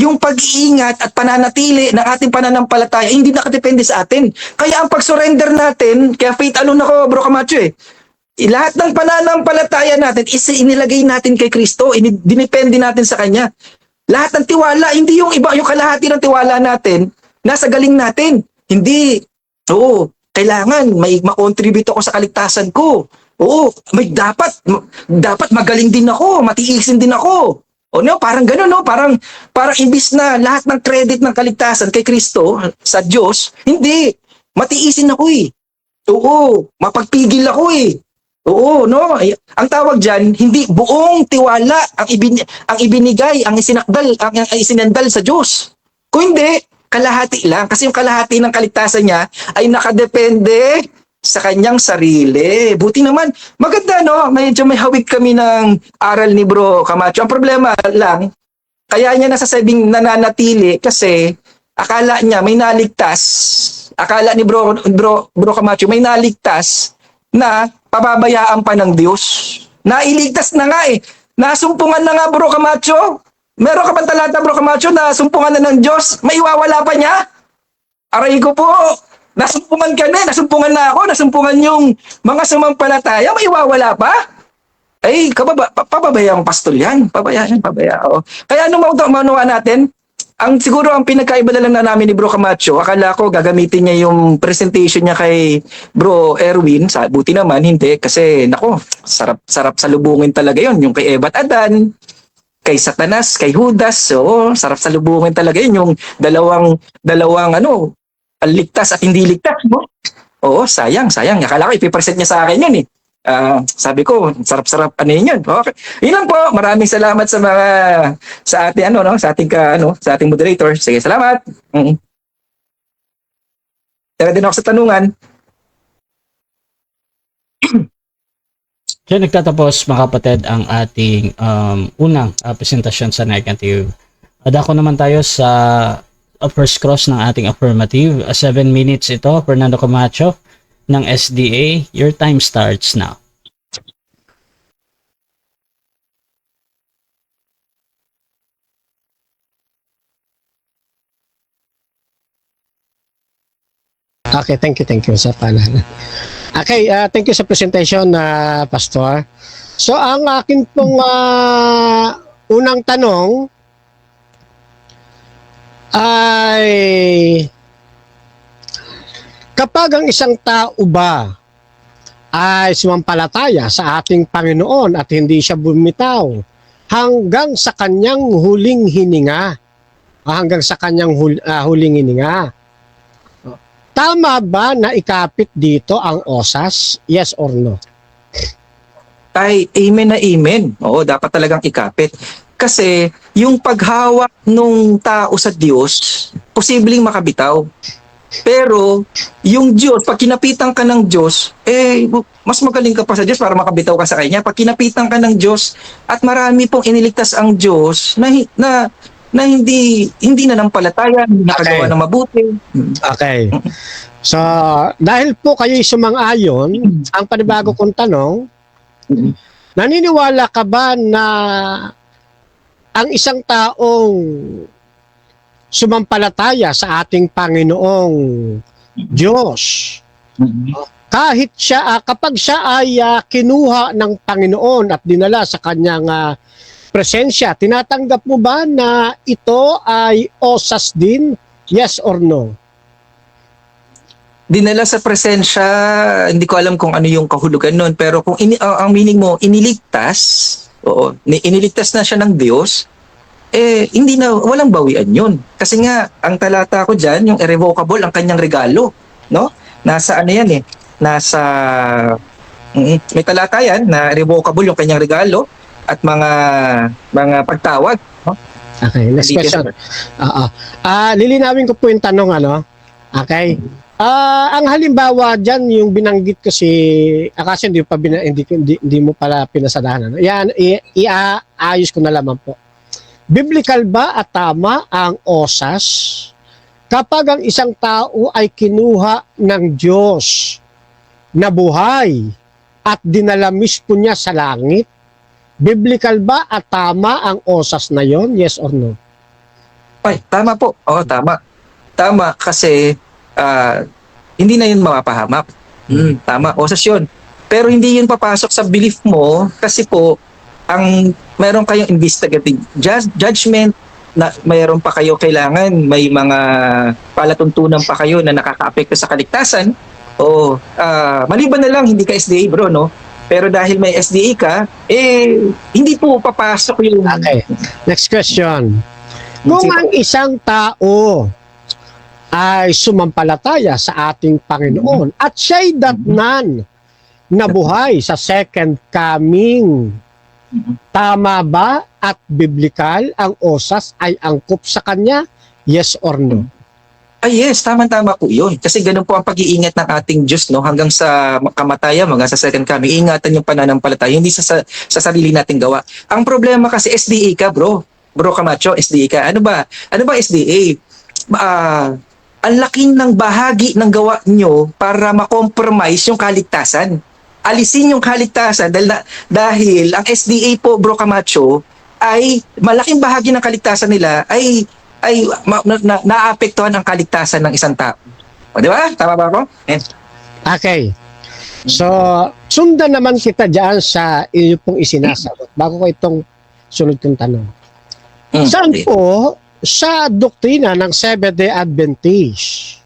Yung pag-iingat at pananatili ng ating pananampalataya, hindi nakadepende sa atin. Kaya ang pag-surrender natin, kaya faith alone ako, Bro Camacho lahat ng pananampalataya natin, inilagay natin kay Kristo, dinepende natin sa Kanya. Lahat ng tiwala, hindi yung iba, yung kalahati ng tiwala natin, nasa galing natin. Hindi. Oo, kailangan may makontribute ako sa kaligtasan ko. Oo, dapat magaling din ako, matiisin din ako. O no, parang gano'n, no? Parang imbis na lahat ng credit ng kaligtasan kay Kristo, sa Diyos, hindi. Matiisin ako Oo, mapagpigil ako Oo, no? Ang tawag dyan, hindi buong tiwala ang ibinigay, ang isinandal sa Diyos. Kung hindi, kalahati lang. Kasi yung kalahati ng kaligtasan niya ay nakadepende sa kanyang sarili. Buti naman, maganda, no? Medyo may hawig kami ng aral ni Bro Camacho. Ang problema lang, kaya niya nasasabing nananatili kasi akala niya may naligtas. Akala ni Bro Camacho may naligtas na pababayaan pa ng Diyos. Nailigtas na nga Nasumpungan na nga, Bro Camacho. Meron ka bang talata, Bro Camacho, na sumpungan na ng Diyos? May iwawala pa niya? Aray ko po. Nasumpungan ka na, nasumpungan na ako, nasumpungan yung mga sumampalataya, may iwawala pa? Ay, pababayang pastol yan. Pabaya. Oo. Kaya ano maunawa natin? Siguro ang pinagkaiba na lang na namin ni Bro Camacho, akala ko gagamitin niya yung presentation niya kay Bro Erwin. Buti naman, hindi. Kasi, nako, sarap salubungin talaga yon. Yung kay Ebat Adan, kay Satanas, kay Judas. So, sarap salubungin talaga yun. Yung dalawang ligtas at hindi ligtas, no? Oo, sayang. Akala ko ipipresent niya sa akin yun eh. Sabi ko, sarap-sarap ano yun. Okay. Yun lang po. Maraming salamat sa ating sa ating moderator. Sige, salamat. Tara din ako sa tanungan. Diyan nagtatapos mga kapatid ang ating unang presentasyon sa negative. At ako naman tayo sa first cross ng ating affirmative. 7 minutes ito, Fernando Camacho ng SDA. Your time starts now. Okay, thank you sa paalala. Okay, thank you sa presentation na Pastor. So ang akin pong unang tanong ay kapag ang isang tao ba ay sumampalataya sa ating Panginoon at hindi siya bumitaw hanggang sa kanyang huling hininga, tama ba na ikapit dito ang osas? Yes or no? Ay, amen na amen. Oo, dapat talagang ikapit. Kasi yung paghawak nung tao sa Diyos, posibleng makabitaw. Pero yung Diyos, pag kinapitan ka ng Diyos, mas magaling ka pa sa Diyos para makabitaw ka sa Kanya. Pag kinapitan ka ng Diyos at marami pong iniligtas ang Diyos na hindi nanampalataya, hindi nakagawa ng mabuti. Okay. So, dahil po kayo'y sumang-ayon, ang panibago kong tanong, naniniwala ka ba na ang isang taong sumampalataya sa ating Panginoong Diyos, kahit kapag siya ay kinuha ng Panginoon at dinala sa kanyang presensya, tinatanggap mo ba na ito ay osas din? Yes or no? Dinala sa presensya, hindi ko alam kung ano yung kahulugan nun, pero kung ang meaning mo, iniligtas, iniligtas na siya ng Diyos, walang bawian yun. Kasi nga, ang talata ko dyan, yung irrevocable, ang kanyang regalo, no? Nasa ano yan eh, may talata yan, na irrevocable yung kanyang regalo, at mga pagtawag, no? Okay, next question. Lilinawin ko po yung tanong, Okay. Ang halimbawa diyan yung binanggit ko kasi hindi mo pala pinasadahan. Yan, iayos ko na lamang po. Biblical ba at tama ang osas kapag ang isang tao ay kinuha ng Diyos na buhay at dinala mismo niya sa langit? Biblical ba at tama ang osas na yon? Yes or no? Ay, tama po. Oo, tama. Tama kasi hindi na yun mapapahamak. Tama, osas yun. Pero hindi yun papasok sa belief mo kasi po, meron kayong investigative judgment, na mayroon pa kayo kailangan, may mga palatuntunan pa kayo na nakaka-apekto sa kaligtasan. Maliban na lang, hindi ka SDA bro, no? Pero dahil may SDA ka, hindi po papasok yung... Okay, next question. Kung ang isang tao ay sumampalataya sa ating Panginoon at siya'y datnan na buhay sa second coming, tama ba at biblical ang osas ay angkop sa kanya? Yes or no? Yes, tama-tama po yun. Kasi ganun po ang pag-iingat ng ating Diyos, no? Hanggang sa kamatayan, hanggang sa second coming, ingatan yung pananampalataya, hindi sa sarili nating gawa. Ang problema kasi SDA ka, bro. Bro Camacho, SDA ka. Ano ba SDA? Ang laking ng bahagi ng gawa nyo para makompromise yung kaligtasan. Alisin yung kaligtasan dahil ang SDA po, Bro Camacho, ay malaking bahagi ng kaligtasan nila ay naapektuhan ang kaligtasan ng isang tao. Di ba? Tama ba ako? Okay. So, Sundan naman kita dyan sa iyo pong isinasagot bago ko itong sunod kong tanong. Saan po sa doktrina ng Seventh-day Adventist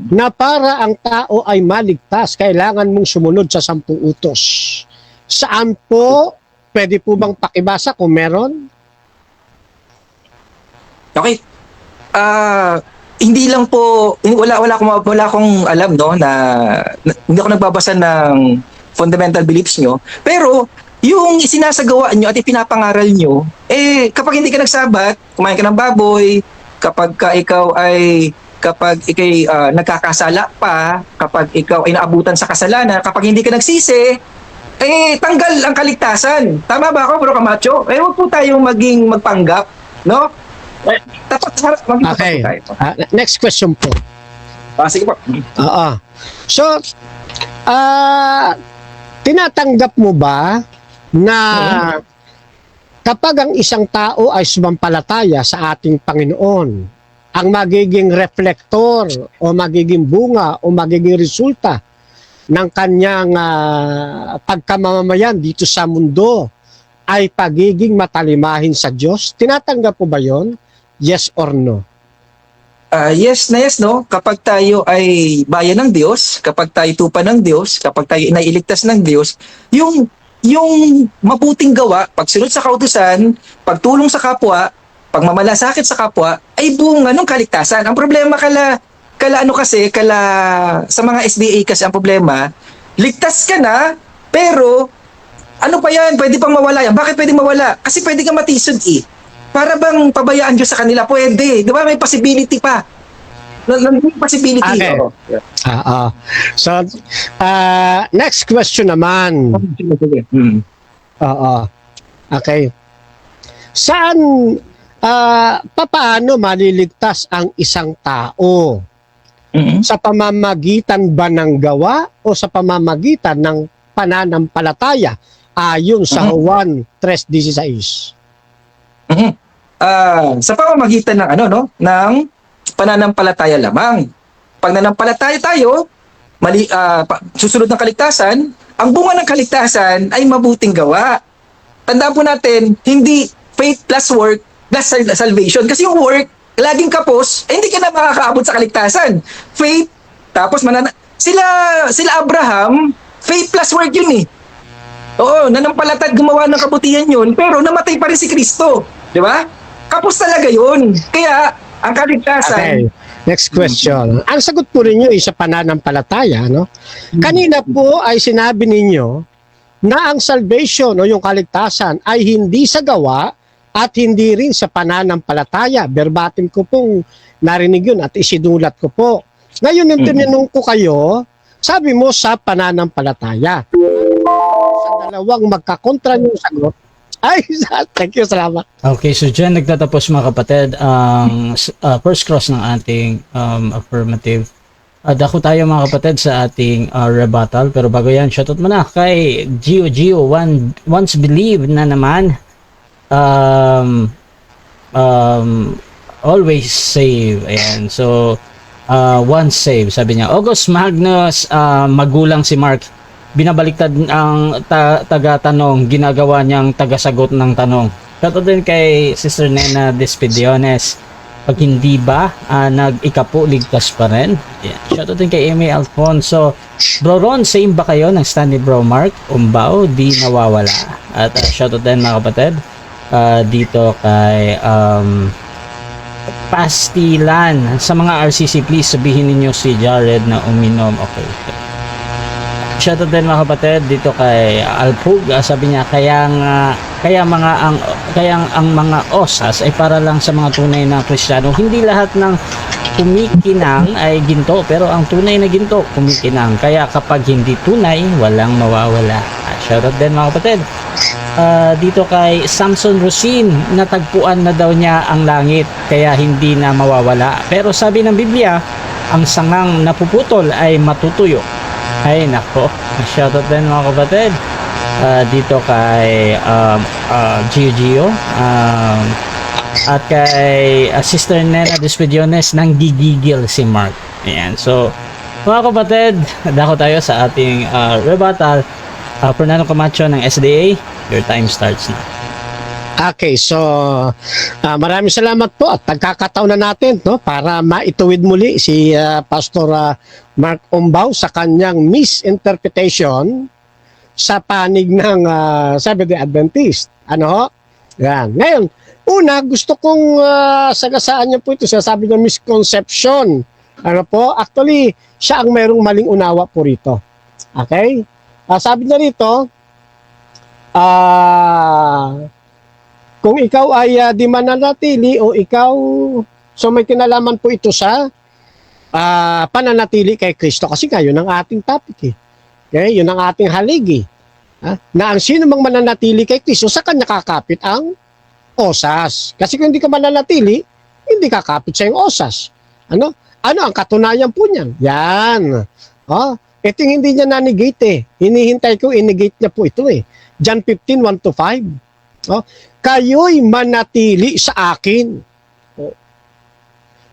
na para ang tao ay maligtas, kailangan mong sumunod sa 10 utos? Saan po? Pwede po bang pakibasa kung meron? Okay. Hindi lang po, wala akong alam, no, na hindi ako nagbabasa ng fundamental beliefs nyo. Pero yung isinasagawa nyo at ipinapangaral nyo, kapag hindi ka nagsabat, kumain ka ng baboy, kapag ikaw ay nagkakasala pa, kapag ikaw ay naabutan sa kasalanan, kapag hindi ka nagsisi, tanggal ang kaligtasan. Tama ba ako, Bro Camacho? Huwag po tayong magpanggap, no? Okay. Next question po. Sige po. So, tinatanggap mo ba na kapag ang isang tao ay sumampalataya sa ating Panginoon, ang magiging reflektor o magiging bunga o magiging resulta ng kanyang pagkamamamayan dito sa mundo ay pagiging matalimahin sa Diyos? Tinatanggap mo ba yon? Yes or no? Yes na yes, no? Kapag tayo ay bayan ng Diyos, kapag tayo tupa ng Diyos, kapag tayo nailigtas ng Diyos, yung mabuting gawa, pagsunod sa kautusan, pagtulong sa kapwa, pagmamalasakit sa kapwa, ay bunga ng kaligtasan. Ang problema sa mga SDA kasi ang problema, ligtas ka na, pero ano pa yan? Pwede pang mawala yan. Bakit pwede mawala? Kasi pwede kang matisod Para bang pabayaan Diyos sa kanila? Pwede. Di ba? May possibility pa. May possibility. Okay. So, next question naman. Okay. Saan, paano maliligtas ang isang tao? Sa pamamagitan ba ng gawa o sa pamamagitan ng pananampalataya? Ayon sa Juan 3:16. Sa pamamagitan ng ng pananampalataya lamang. Pag nanampalataya tayo, susunod ng kaligtasan, ang bunga ng kaligtasan ay mabuting gawa. Tandaan po natin, hindi faith plus work plus salvation. Kasi yung work, laging kapos, hindi ka na makakaabot sa kaligtasan. Faith, tapos sila Abraham, faith plus work yun Oo, nanampalatad, gumawa ng kabutihan yun, pero namatay pa rin si Kristo. Di ba? Kapos talaga yun. Kaya, ang kaligtasan... Okay. Next question. Ang sagot po ninyo ay sa pananampalataya, no? Kanina po ay sinabi ninyo na ang salvation o yung kaligtasan ay hindi sa gawa at hindi rin sa pananampalataya. Verbatim ko pong narinig yun at isinulat ko po. Ngayon, yung tinanong ko kayo, sabi mo sa pananampalataya. Sa dalawang magkakontra yung sagot, ay, thank you, salamat. Okay, so dyan nagtatapos mga kapatid ang first cross ng ating affirmative. Dako tayo mga kapatid sa ating rebuttal. Pero bago yan, shoutout muna kay Gio once believe na naman. Always save. Ayan, so once save, sabi niya. August Magnus, magulang si Mark. Binabaliktad ang taga-tanong, ginagawa niyang taga-sagot ng tanong. Shoutout din kay Sister Nena Despediones. Pag hindi ba, nag-ikapo, ligtas pa rin. Yeah. Shoutout din kay Amy Alfonso. Bro Ron, same ba kayo ng Stanley Bro Mark? Umbaw, di nawawala. At shoutout din mga kapatid. Dito kay Pastilan. Sa mga RCC, please sabihin ninyo si Jared na uminom. Okay. Shoutout din mga kapatid dito kay Alpug. Sabi niya kaya ang mga osas ay para lang sa mga tunay na Kristiyano. Hindi lahat ng kumikinang ay ginto, pero ang tunay na ginto kumikinang. Kaya kapag hindi tunay, walang mawawala. Shoutout din mga kapatid. Dito kay Samson Rosin, natagpuan na daw niya ang langit kaya hindi na mawawala. Pero sabi ng Biblia, ang sangang napuputol ay matutuyo. Ay nako, shoutout din mga kapatid. Dito kay Gio at kay Sister Nena Despediones, nang gigigil si Mark. Ayan, so mga kapatid, dako tayo sa ating rebuttal. Fernando Camacho ng SDA, your time starts now. Okay, so maraming salamat po at pagkakataon na natin no, para maituwid muli si Pastor Mark Umbaw sa kanyang misinterpretation sa panig ng Seventh-day Adventist. Ano ho? Yan. Ngayon, una, gusto kong sagasaan niyo po ito. Sasabi ng misconception. Ano po? Actually, siya ang mayroong maling unawa po rito. Okay? Sabi niya rito, kung ikaw ay di mananatili o ikaw, so may kinalaman po ito sa pananatili kay Kristo. Kasi nga, yun ang ating topic eh. Okay? Yun ang ating haligi. Na ang sino mang mananatili kay Kristo, sa kanya kakapit ang osas. Kasi kung hindi ka mananatili, hindi kakapit sa yung osas. Ano? Ano ang katunayan po niyan? Yan. Ito yung hindi niya nanigate eh. Hinihintay ko, inigate niya po ito eh. John 15:1-5. Kayo'y manatili sa akin.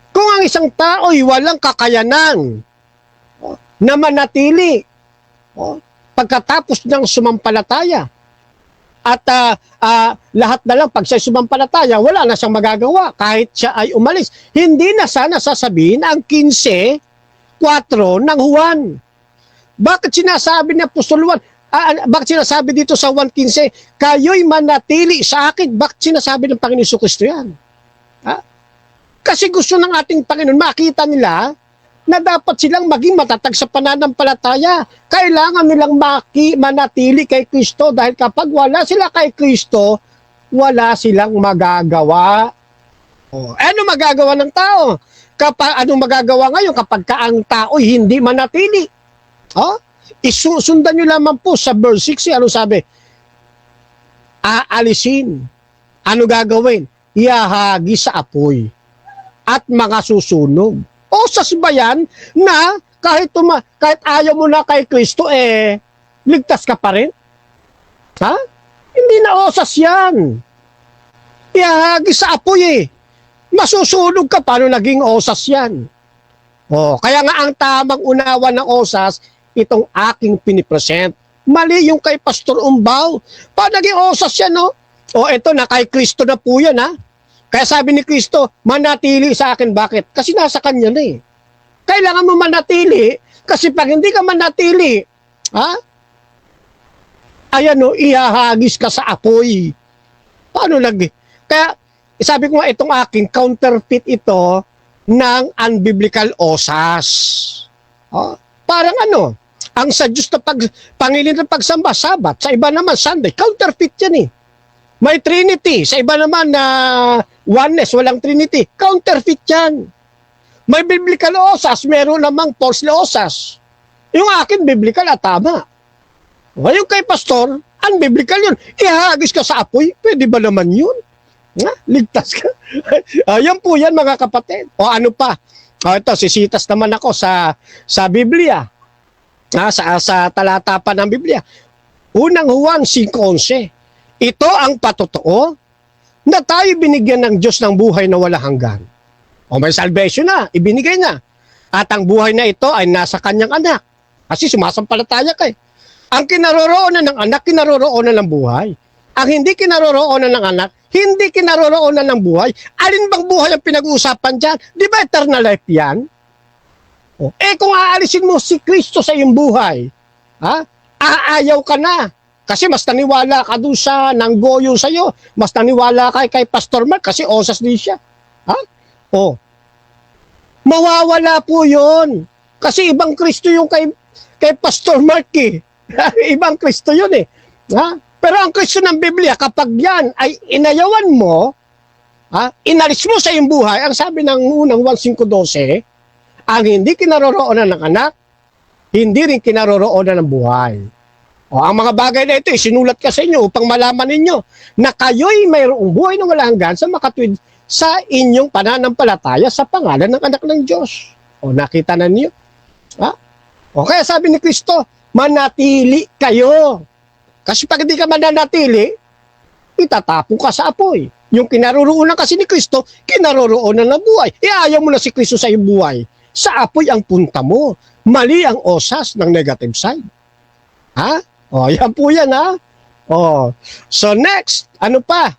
Kung ang isang tao'y walang kakayanan na manatili pagkatapos ng sumampalataya at lahat na lang pag siya sumampalataya, wala na siyang magagawa kahit siya ay umalis. Hindi na sana sasabihin ang 15:4 ng Juan. Bakit sinasabi ni Apostol Juan? Bakit sinasabi dito sa 1:15, kayo'y manatili sa akin? Bakit sinasabi ng Panginoon Jesucristo yan? Kasi gusto ng ating Panginoon makita nila na dapat silang maging matatag sa pananampalataya. Kailangan nilang manatili kay Kristo dahil kapag wala sila kay Kristo, wala silang magagawa. Ano magagawa ng tao? Anong magagawa ngayon kapag ang tao'y hindi manatili? Isusundan nyo lamang po sa verse 6, ano sabi? Aalisin. Ano gagawin? Iahagi sa apoy at mga susunog. Osas ba yan na kahit ayaw mo na kay Kristo, ligtas ka pa rin? Hindi na osas yan. Iahagi sa apoy masusunog ka, paano naging osas yan? Kaya nga ang tamang unawa ng osas, itong aking pinipresent. Mali yung kay Pastor Umbaw. Paano naging osas yan, no? Ito na kay Kristo na po yan, Kaya sabi ni Kristo, manatili sa akin. Bakit? Kasi nasa kanya na Kailangan mo manatili, kasi pag hindi ka manatili, ihahagis ka sa apoy. Paano Kaya, sabi ko nga, itong aking counterfeit ito ng unbiblical osas. Parang ang sa Diyos na pangilin ng pagsamba, Sabat. Sa iba naman, Sunday. Counterfeit yan May Trinity. Sa iba naman na oneness, walang Trinity. Counterfeit yan. May biblical osas, meron namang false osas. Yung akin, biblical at tama. Ngayon kay Pastor, unbiblical yun. Ihagis ka sa apoy. Pwede ba naman yun? Ligtas ka. Yan po yan mga kapatid. Ano pa? Ito, sisitas naman ako sa Biblia. Sa talata pa ng Biblia. Unang Juan 5:11. Ito ang patotoo na tayo binigyan ng Diyos ng buhay na wala hanggan. May salvation na, ibinigay na. At ang buhay na ito ay nasa kanyang anak. Kasi sumasampalataya ka Ang kinaroroonan ng anak, kinaroroonan ng buhay. Ang hindi kinaroroonan ng anak, hindi kinaroroonan ng buhay. Alin bang buhay ang pinag-uusapan dyan? Di ba eternal life yan? Kung aalisin mo si Kristo sa iyong buhay, aayaw ka na. Kasi mas naniwala ka doon sa nanggoyo sa'yo. Mas naniwala ka kay Pastor Mark kasi osas din siya. Mawawala po yun. Kasi ibang Kristo yung kay Pastor Mark Ibang Kristo yun Pero ang Kristo ng Biblia, kapag yan ay inayawan mo, inalis mo sa iyong buhay, ang sabi ng unang 1:5-12, ang hindi kinaroroonan ng anak, hindi rin kinaroroonan ng buhay. Ang mga bagay na ito, sinulat ka sa inyo upang malaman ninyo na kayo'y mayroong buhay na walang hanggan sa makatwid sa inyong pananampalataya sa pangalan ng anak ng Diyos. Nakita na niyo? Kaya sabi ni Kristo, manatili kayo. Kasi pag hindi ka mananatili, itatapon ka sa apoy. Yung kinaroroonan kasi ni Kristo, kinaroroonan ng buhay. Ayaw mo na si Kristo sa iyong buhay. Sa apoy ang punta mo. Mali ang osas ng negative side. Oh, yan po yan ha. Oh. So next, ano pa?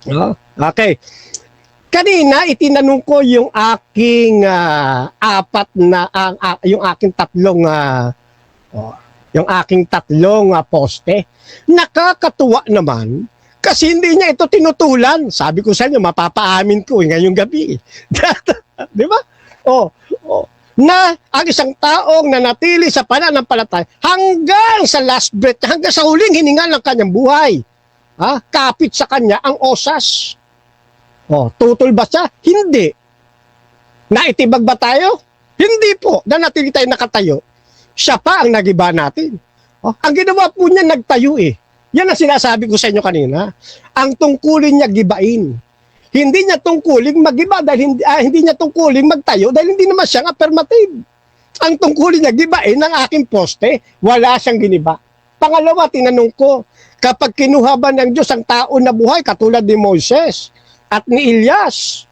Oh, okay. Kanina itinanong ko yung aking yung aking tatlong poste. Nakakatuwa naman kasi hindi niya ito tinutulan. Sabi ko sa inyo, mapapaamin ko ngayong gabi. Di ba? Oh, na ang isang taong nanatili sa pananampalataya hanggang sa last breath, hanggang sa huling hininga ng kanyang buhay. Kapit sa kanya ang osas. Tutol ba siya? Hindi. Naitibag ba tayo? Hindi po. Nanatili tayo nakatayo. Siya pa ang nagiba natin. Ang ginawa po niya, nagtayo eh. Yan ang sinasabi ko sa inyo kanina. Ang tungkulin niya gibain. Hindi niya tungkuling magiba dahil hindi niya tungkuling magtayo dahil hindi naman siyang affirmative. Ang tungkulin niya gibain ng aking poste, wala siyang giniba. Pangalawa, tinanong ko, kapag kinuha ba ng Diyos ang tao na buhay katulad ni Moises at ni Elias,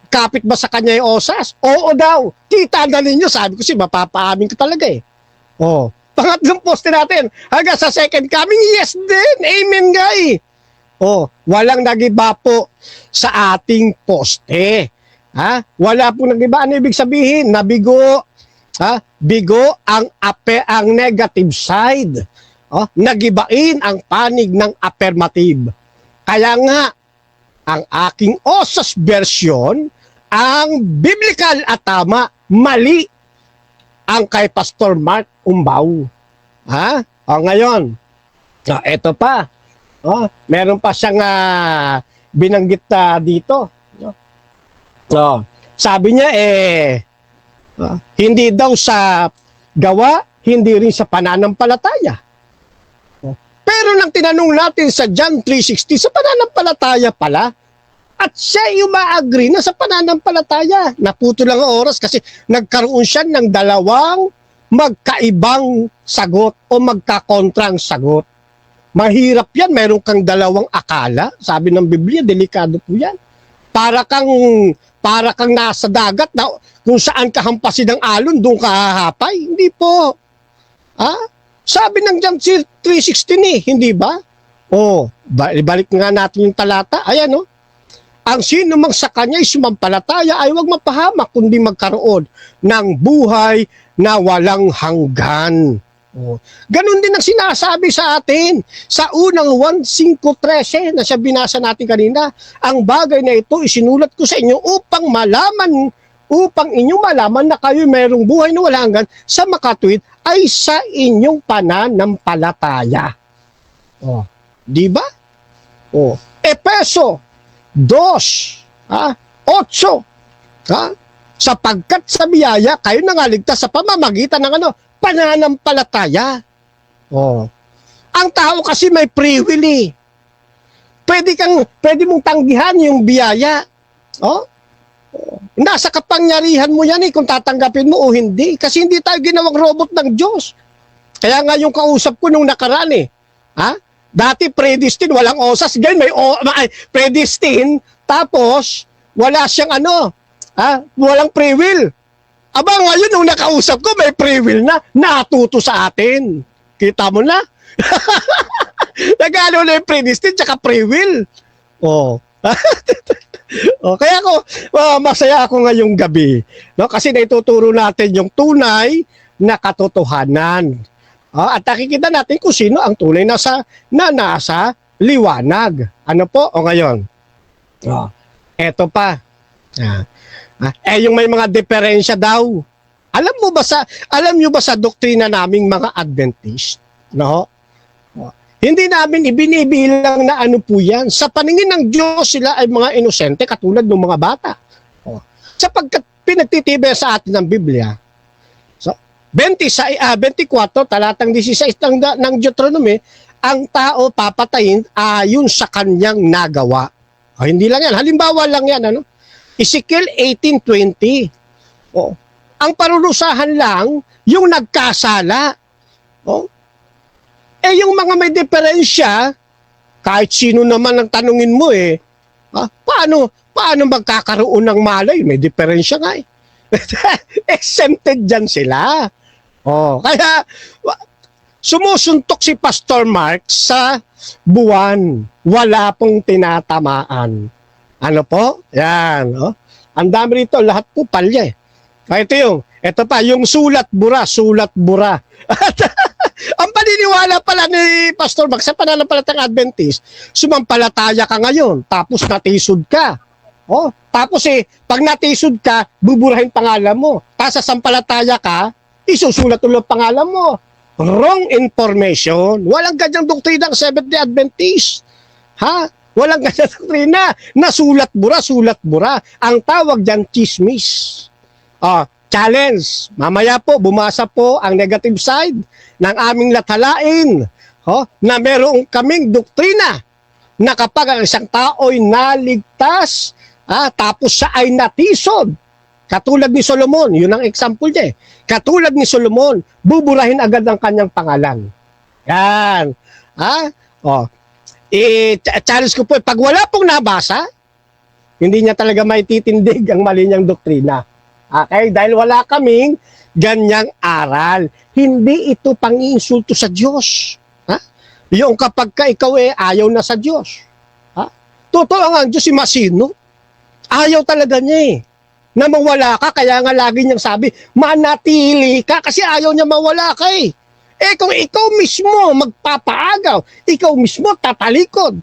kapit ba sa kanya yung osas? Oo daw. Kita na ninyo, sabi ko mapapaamin ko talaga eh. Pangatlong poste natin, hanggang sa second coming, yes din. Amen, guy. Walang nagiba po sa ating poste. Wala po nagiba. Ano ibig sabihin? Nabigo. Bigo ang negative side. Nagibain ang panig ng affirmative. Kaya nga, ang aking osas version, ang biblical at tama, mali ang kay Pastor Mark Umbaw. Ngayon, eto pa. Meron pa siyang binanggit dito. Sabi niya hindi daw sa gawa, hindi rin sa pananampalataya. Pero nang tinanong natin sa John 3:16, sa pananampalataya pala, at siya uma-agree na sa pananampalataya. Naputo lang ang oras kasi nagkaroon siya ng dalawang magkaibang sagot o magkakontrang sagot. Mahirap yan, meron kang dalawang akala. Sabi ng Biblia, delikado po yan. Para kang nasa dagat na kung saan ka hampasin ng alon, doon ka hahapay. Hindi po. Sabi ng John 3:16 hindi ba? Balik nga natin yung talata. Ayan ang sino mang sa kanya ay sumampalataya ay huwag mapahamak kundi magkaroon ng buhay na walang hanggan. Ganon din ang sinasabi sa atin sa unang 1:5-13 na siya binasa natin kanina. Ang bagay na ito isinulat ko sa inyo upang inyong malaman na kayo mayroong buhay na walang hanggan sa makatuwid ay sa inyong pananampalataya. Di ba? Epeso 2:8. Sapagkat sa biyaya kayo nangaligtas sa pamamagitan ng pananampalataya. Ang tao kasi may free will eh. Pwede mong tanggihan yung biyaya. Nasa kapangyarihan mo yan kung tatanggapin mo o hindi. Kasi hindi tayo ginawang robot ng Diyos. Kaya nga yung kausap ko nung nakaraan dati predestined, walang osas. Ngayon may predestined, tapos wala siyang walang free will. Ngayon nung nakausap ko, may free will na, natuto sa atin. Kita mo na? Nagano na yung predestined tsaka free will. Kaya masaya ako ngayong gabi. Kasi naituturo natin yung tunay na katotohanan. At nakikita natin kung sino ang tunay na nasa liwanag. Ano po? Ngayon. Eto pa. Yung may mga diferensya daw. Alam niyo ba sa doktrina naming mga Adventist? Hindi namin ibinibilang na ano po yan. Sa paningin ng Diyos, sila ay mga inosente katulad ng mga bata. Sapagkat pinagtitibay sa atin ng Biblia, 24, talatang 16 ng Deuteronomy, ang tao papatayin ayon sa kanyang nagawa. Hindi lang yan. Halimbawa lang yan. Ezekiel 18:20. Ang parurusahan lang, yung nagkasala. Yung mga may diferensya, kahit sino naman ang tanungin mo paano magkakaroon ng malay? May diferensya nga Exempted dyan sila. Kaya Sumusuntok si Pastor Mark sa buwan. Wala pong tinatamaan. Ano po? Yan. Oh. Ang dami rito, lahat po palya eh. Ito pa, yung sulat bura. Ang paniniwala pala ni Pastor Mark sa pananampalatang Adventist, sumampalataya ka ngayon, tapos natisod ka. Oh, tapos pag natisod ka, buburahin pangalan mo. Tapos sasampalataya ka, isusulat ulit pangalan mo. Wrong information. Walang ganyang doktrina ang Seventh-day Adventist. Ha? Walang ganyang doktrina. Nasulat bura. Ang tawag dyan, chismis. Challenge. Mamaya po, bumasa po ang negative side ng aming latalain. Na meron kaming doktrina na kapag ang isang tao'y naligtas, tapos siya ay natisod, katulad ni Solomon, yun ang example niya. Katulad ni Solomon, buburahin agad ang kanyang pangalan. Yan. Challenge ko po, pag wala pong nabasa, hindi niya talaga maititindig ang mali niyang doktrina. Okay? Dahil wala kaming ganyang aral. Hindi ito pang-iinsulto sa Diyos. Yung kapag ka ikaw ayaw na sa Diyos. Totoo nga ang Diyos si Masino. Ayaw talaga niya na mawala ka, kaya nga lagi niyang sabi, manatili ka, kasi ayaw niya mawala ka kung ikaw mismo magpapaagaw, ikaw mismo tatalikod,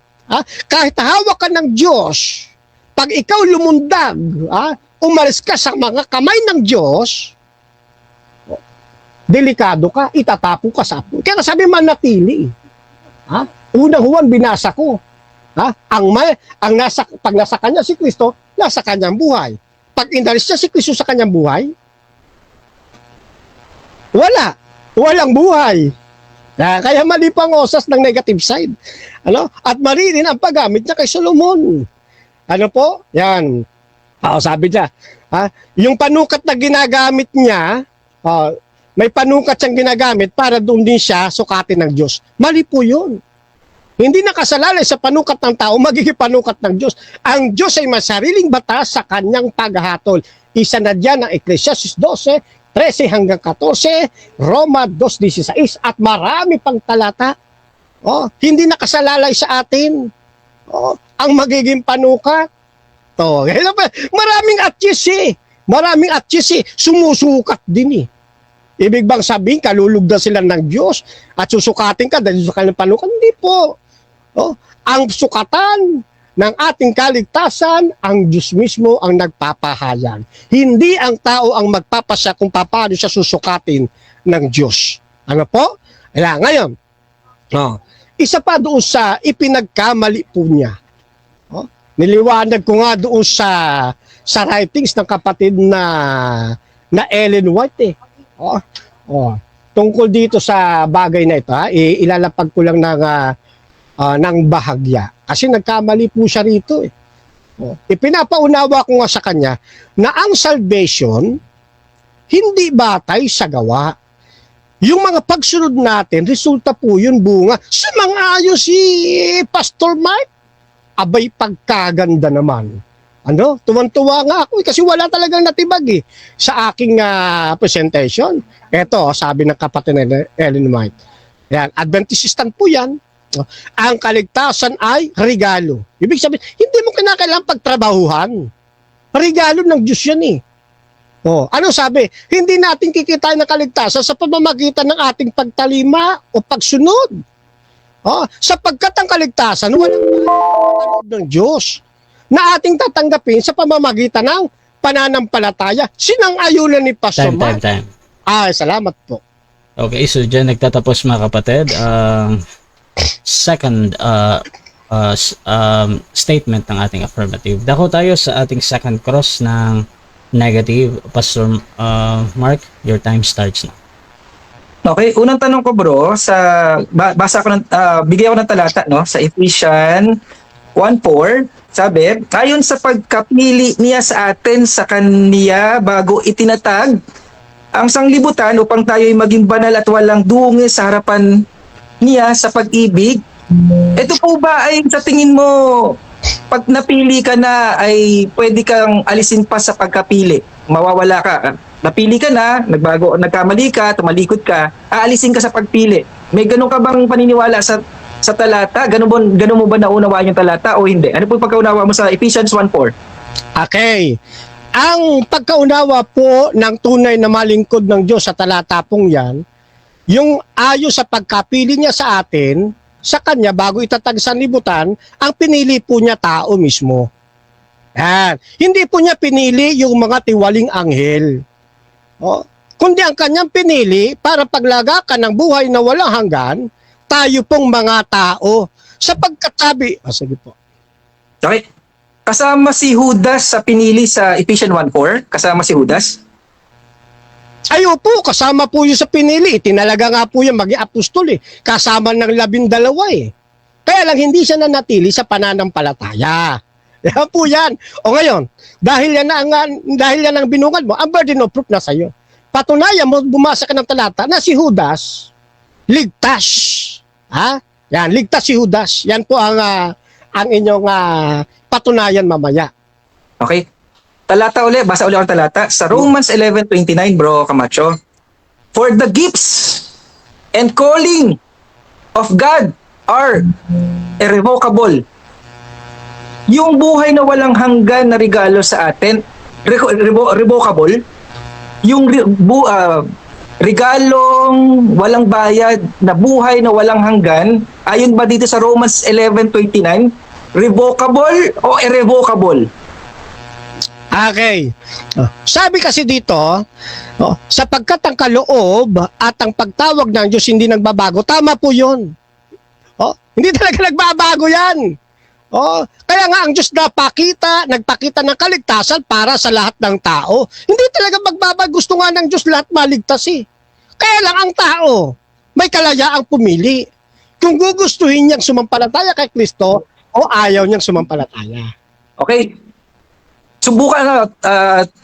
kahit hawak ka ng Diyos, pag ikaw lumundag, umalis ka sa mga kamay ng Diyos, delikado ka, itatapo ka sa apo. Kaya sabi manatili. Unang Juan binasa ko. Pag nasa kanya si Kristo, nasa kanyang buhay. Pag inalis niya si Kristo sa kanyang buhay, walang buhay. Kaya mali pa ang osas ng negative side. At mali rin ang paggamit niya kay Solomon. Ano po? Yan. Sabi niya, yung panukat na ginagamit niya, may panukat siyang ginagamit para doon din siya sukatin ng Diyos. Mali po yun. Hindi nakasalalay sa panukat ng tao, magiging panukat ng Diyos. Ang Diyos ay masariling batas sa kanyang paghahatol. Isa na dyan ang Ecclesiastes 12, 13 hanggang 14, Roma 2:16, at marami pang talata. Hindi nakasalalay sa atin. Ang magiging panukat. Maraming atchis sumusukat din Ibig bang sabihin, kalulugdan sila ng Diyos at susukatin ka dahil sa kanilang panukat? Hindi po. Ang sukatan ng ating kaligtasan, ang Diyos mismo ang nagpapahayag. Hindi ang tao ang magpapasya kung paano siya susukatin ng Diyos. Ano po? Ngayon, isa pa doon sa ipinagkamali po niya. Niliwanag ko nga doon sa writings ng kapatid na Ellen White tungkol dito sa bagay na ito, ilalapag ko lang ng bahagya. Kasi nagkamali po siya rito Ipinapaunawa ko nga sa kanya na ang salvation hindi batay sa gawa. Yung mga pagsunod natin, resulta po yun bunga. Sumang-ayon si Pastor Mike. Abay, pagkaganda naman. Tuwan-tuwa nga ako kasi wala talagang natibag sa aking presentation. Ito, sabi ng kapatid na Ellen White. Yan, Adventist stand po yan. Ang kaligtasan ay regalo. Ibig sabihin, hindi mo kinakailangan pagtrabahuhan. Regalo ng Diyos yan ano sabi? Hindi natin kikitain ng kaligtasan sa pamamagitan ng ating pagtalima o pagsunod. Sapagkat ang kaligtasan, walang ng Diyos na ating tatanggapin sa pamamagitan ng pananampalataya. Sinang-ayunan ni Pastor Mark. Time. Salamat po. Okay, so dyan nagtatapos mga kapatid. Second statement ng ating affirmative. Dako tayo sa ating second cross ng negative. Pastor Mark, your time starts now. Okay, unang tanong ko bro, basa ko bigyan ko ng talata sa Ephesians 1:4. Sabi, ayon sa pagkapili niya sa atin sa kaniya bago itinatag ang sanglibutan upang tayo'y maging banal at walang dungis sa harapan niya sa pag-ibig. Ito po ba ay sa tingin mo, pag napili ka na ay pwede kang alisin pa sa pagkapili? Mawawala ka. Napili ka na, nagkamali ka, tumalikod ka, aalisin ka sa pagpili. May ganun ka bang paniniwala sa talata? Ganun mo ba naunawaan yung talata o hindi? Ano po yung pagkaunawa mo sa Ephesians 1:4? Okay. Ang pagkaunawa po ng tunay na malingkod ng Diyos sa talata pong yan, yung ayos sa pagkapili niya sa atin, sa kanya bago itatag sa libutan, ang pinili po niya tao mismo. Yan. Hindi po niya pinili yung mga tiwaling anghel. O, kundi ang kanyang pinili para paglagakan ng buhay na walang hanggan, tayo pong mga tao. Sapagkat sabi, sige po. Okay. Kasama si Judas sa pinili sa Ephesians 1:4? Kasama si Judas? Ayo po, kasama po yun sa pinili. Itinalaga nga po yung maging apostol kasama ng 12 Kaya lang hindi siya nanatili sa pananampalataya. Yan po yan. O ngayon, dahil yan ang binungad mo, ang burden of proof na sa'yo. Patunayan mo, bumasa ka ng talata na si Judas, ligtas. Ha? Yan, ligtas si Judas. Yan po ang inyong patunayan mamaya. Okay. Talata uli, basa uli ang talata. Sa Romans 11:29, bro Camacho. For the gifts and calling of God are irrevocable. Yung buhay na walang hanggan na regalo sa atin, revocable. Yung regalong walang bayad na buhay na walang hanggan, ayon ba dito sa Romans 11:29, revocable o irrevocable? Okay. Sabi kasi dito, sapagkat ang kaloob at ang pagtawag ng Diyos hindi nagbabago, tama po yun. Hindi talaga nagbabago yan. Kaya nga ang Diyos nagpakita ng kaligtasan para sa lahat ng tao. Hindi talaga magbabago. Gusto nga ng Diyos lahat maligtas Kaya lang ang tao, may kalayaang pumili. Kung gugustuhin niyang sumampalataya kay Kristo o ayaw niyang sumampalataya. Okay. Subukan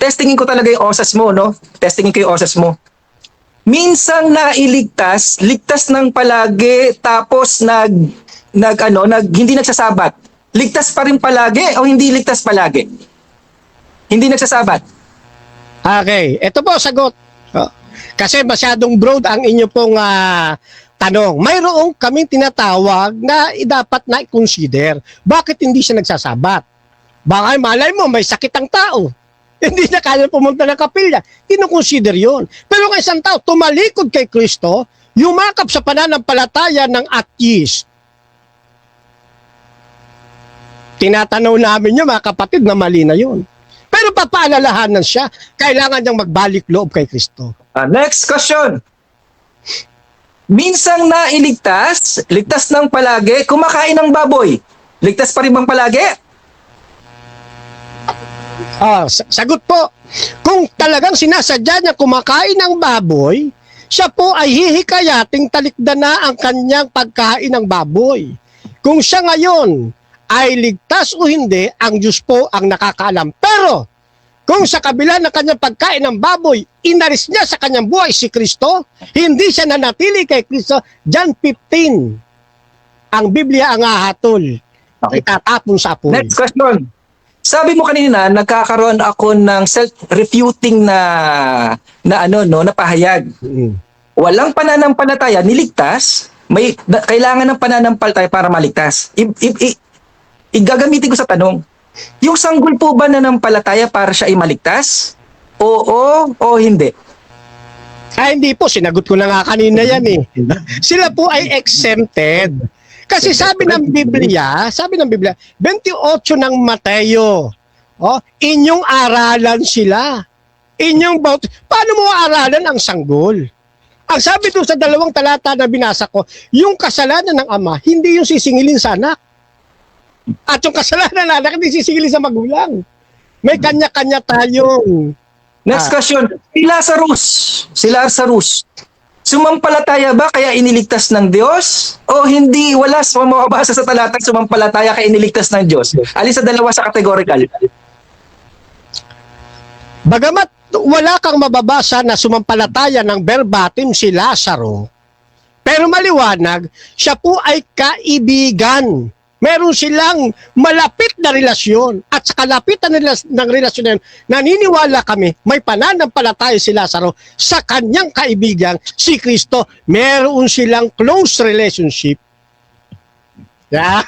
testingin ko talaga yung osas mo, no? Testingin ko yung osas mo. Minsang nailigtas, ligtas ng palagi, tapos hindi nagsasabat. Ligtas pa rin palagi o hindi ligtas palagi? Hindi nagsasabat. Okay, ito po sagot. Kasi masyadong broad ang inyo pong tanong. Mayroong kaming tinatawag na dapat na i-consider. Bakit hindi siya nagsasabat? Baka malay mo, may sakit ang tao. Hindi na kaya pumunta ng kapilya. Kino-consider yun. Pero kung isang tao tumalikod kay Kristo, yumakap sa pananampalataya ng atheist. Tinatanaw namin yun, mga kapatid, na mali na yun. Pero papaalalahanan siya, kailangan niyang magbalik loob kay Kristo. Next question. Minsang nailigtas, ligtas ng palagi, kumakain ng baboy. Ligtas pa rin bang palagi? Sagot po, kung talagang sinasadya niya kumakain ng baboy, siya po ay hihikayating talikdan na ang kanyang pagkain ng baboy. Kung siya ngayon ay ligtas o hindi, ang Diyos po ang nakakaalam. Pero, kung sa kabila ng kanyang pagkain ng baboy, inalis niya sa kanyang buhay si Kristo, hindi siya nanatili kay Kristo, John 15, ang Biblia ang hahatol, itatapon sa apoy. Next question. Sabi mo kanina, nagkakaroon ako ng self-refuting na pahayag. Walang pananampalataya, niligtas, kailangan ng pananampalataya para maligtas. Igagamitin ko sa tanong, yung sanggol po ba nanampalataya para siya ay maligtas? Oo o hindi? Hindi po, sinagot ko na nga kanina yan Sila po ay exempted. Kasi sabi ng Biblia, 28 ng Mateo, inyong aralan sila. Paano mo aralan ang sanggol? Ang sabi doon sa 2 talata na binasa ko, yung kasalanan ng ama, hindi yung sisingilin sa anak. At yung kasalanan ng anak, hindi sisingilin sa magulang. May kanya-kanya tayong... Next question. Si Lazarus, sumampalataya ba kaya iniligtas ng Diyos? O hindi, wala mababasa sa talatang sumampalataya kaya iniligtas ng Diyos? Alin sa dalawa sa categorical? Bagamat wala kang mababasa na sumampalataya ng verbatim si Lazaro, pero maliwanag, siya po ay kaibigan Meron silang malapit na relasyon. At sa kalapitan ng relasyon na yun, naniniwala kami, may pananampalataya si Lazaro sa kanyang kaibigang si Kristo. Meron silang close relationship. Yan.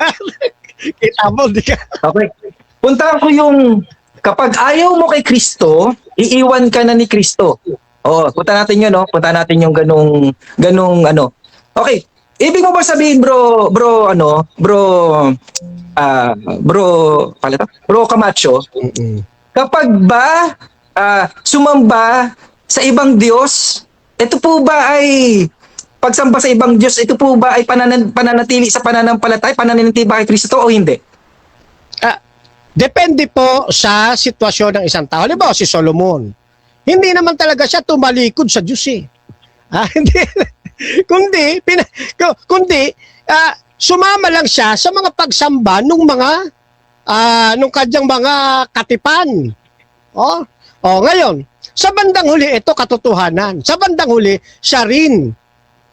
Kita mo, di ka? Okay. Punta ko yung kapag ayaw mo kay Kristo, iiwan ka na ni Kristo. Oh, punta natin 'yun, no? Punta natin yung ganung ano. Okay. Ibig mo ba sabihin, bro Camacho, kapag ba sumamba sa ibang Diyos, ito po ba ay pagsamba sa ibang Diyos, ito po ba ay pananatili sa pananampalataya, pananatili ba kay Kristo o hindi? Depende po sa sitwasyon ng isang tao. Halimbawa, si Solomon. Hindi naman talaga siya tumalikod sa Diyos eh. Hindi. kundi sumama lang siya sa mga pagsamba nung kanyang mga katipan. Ngayon, sa bandang huli, ito katotohanan. Sa bandang huli, siya rin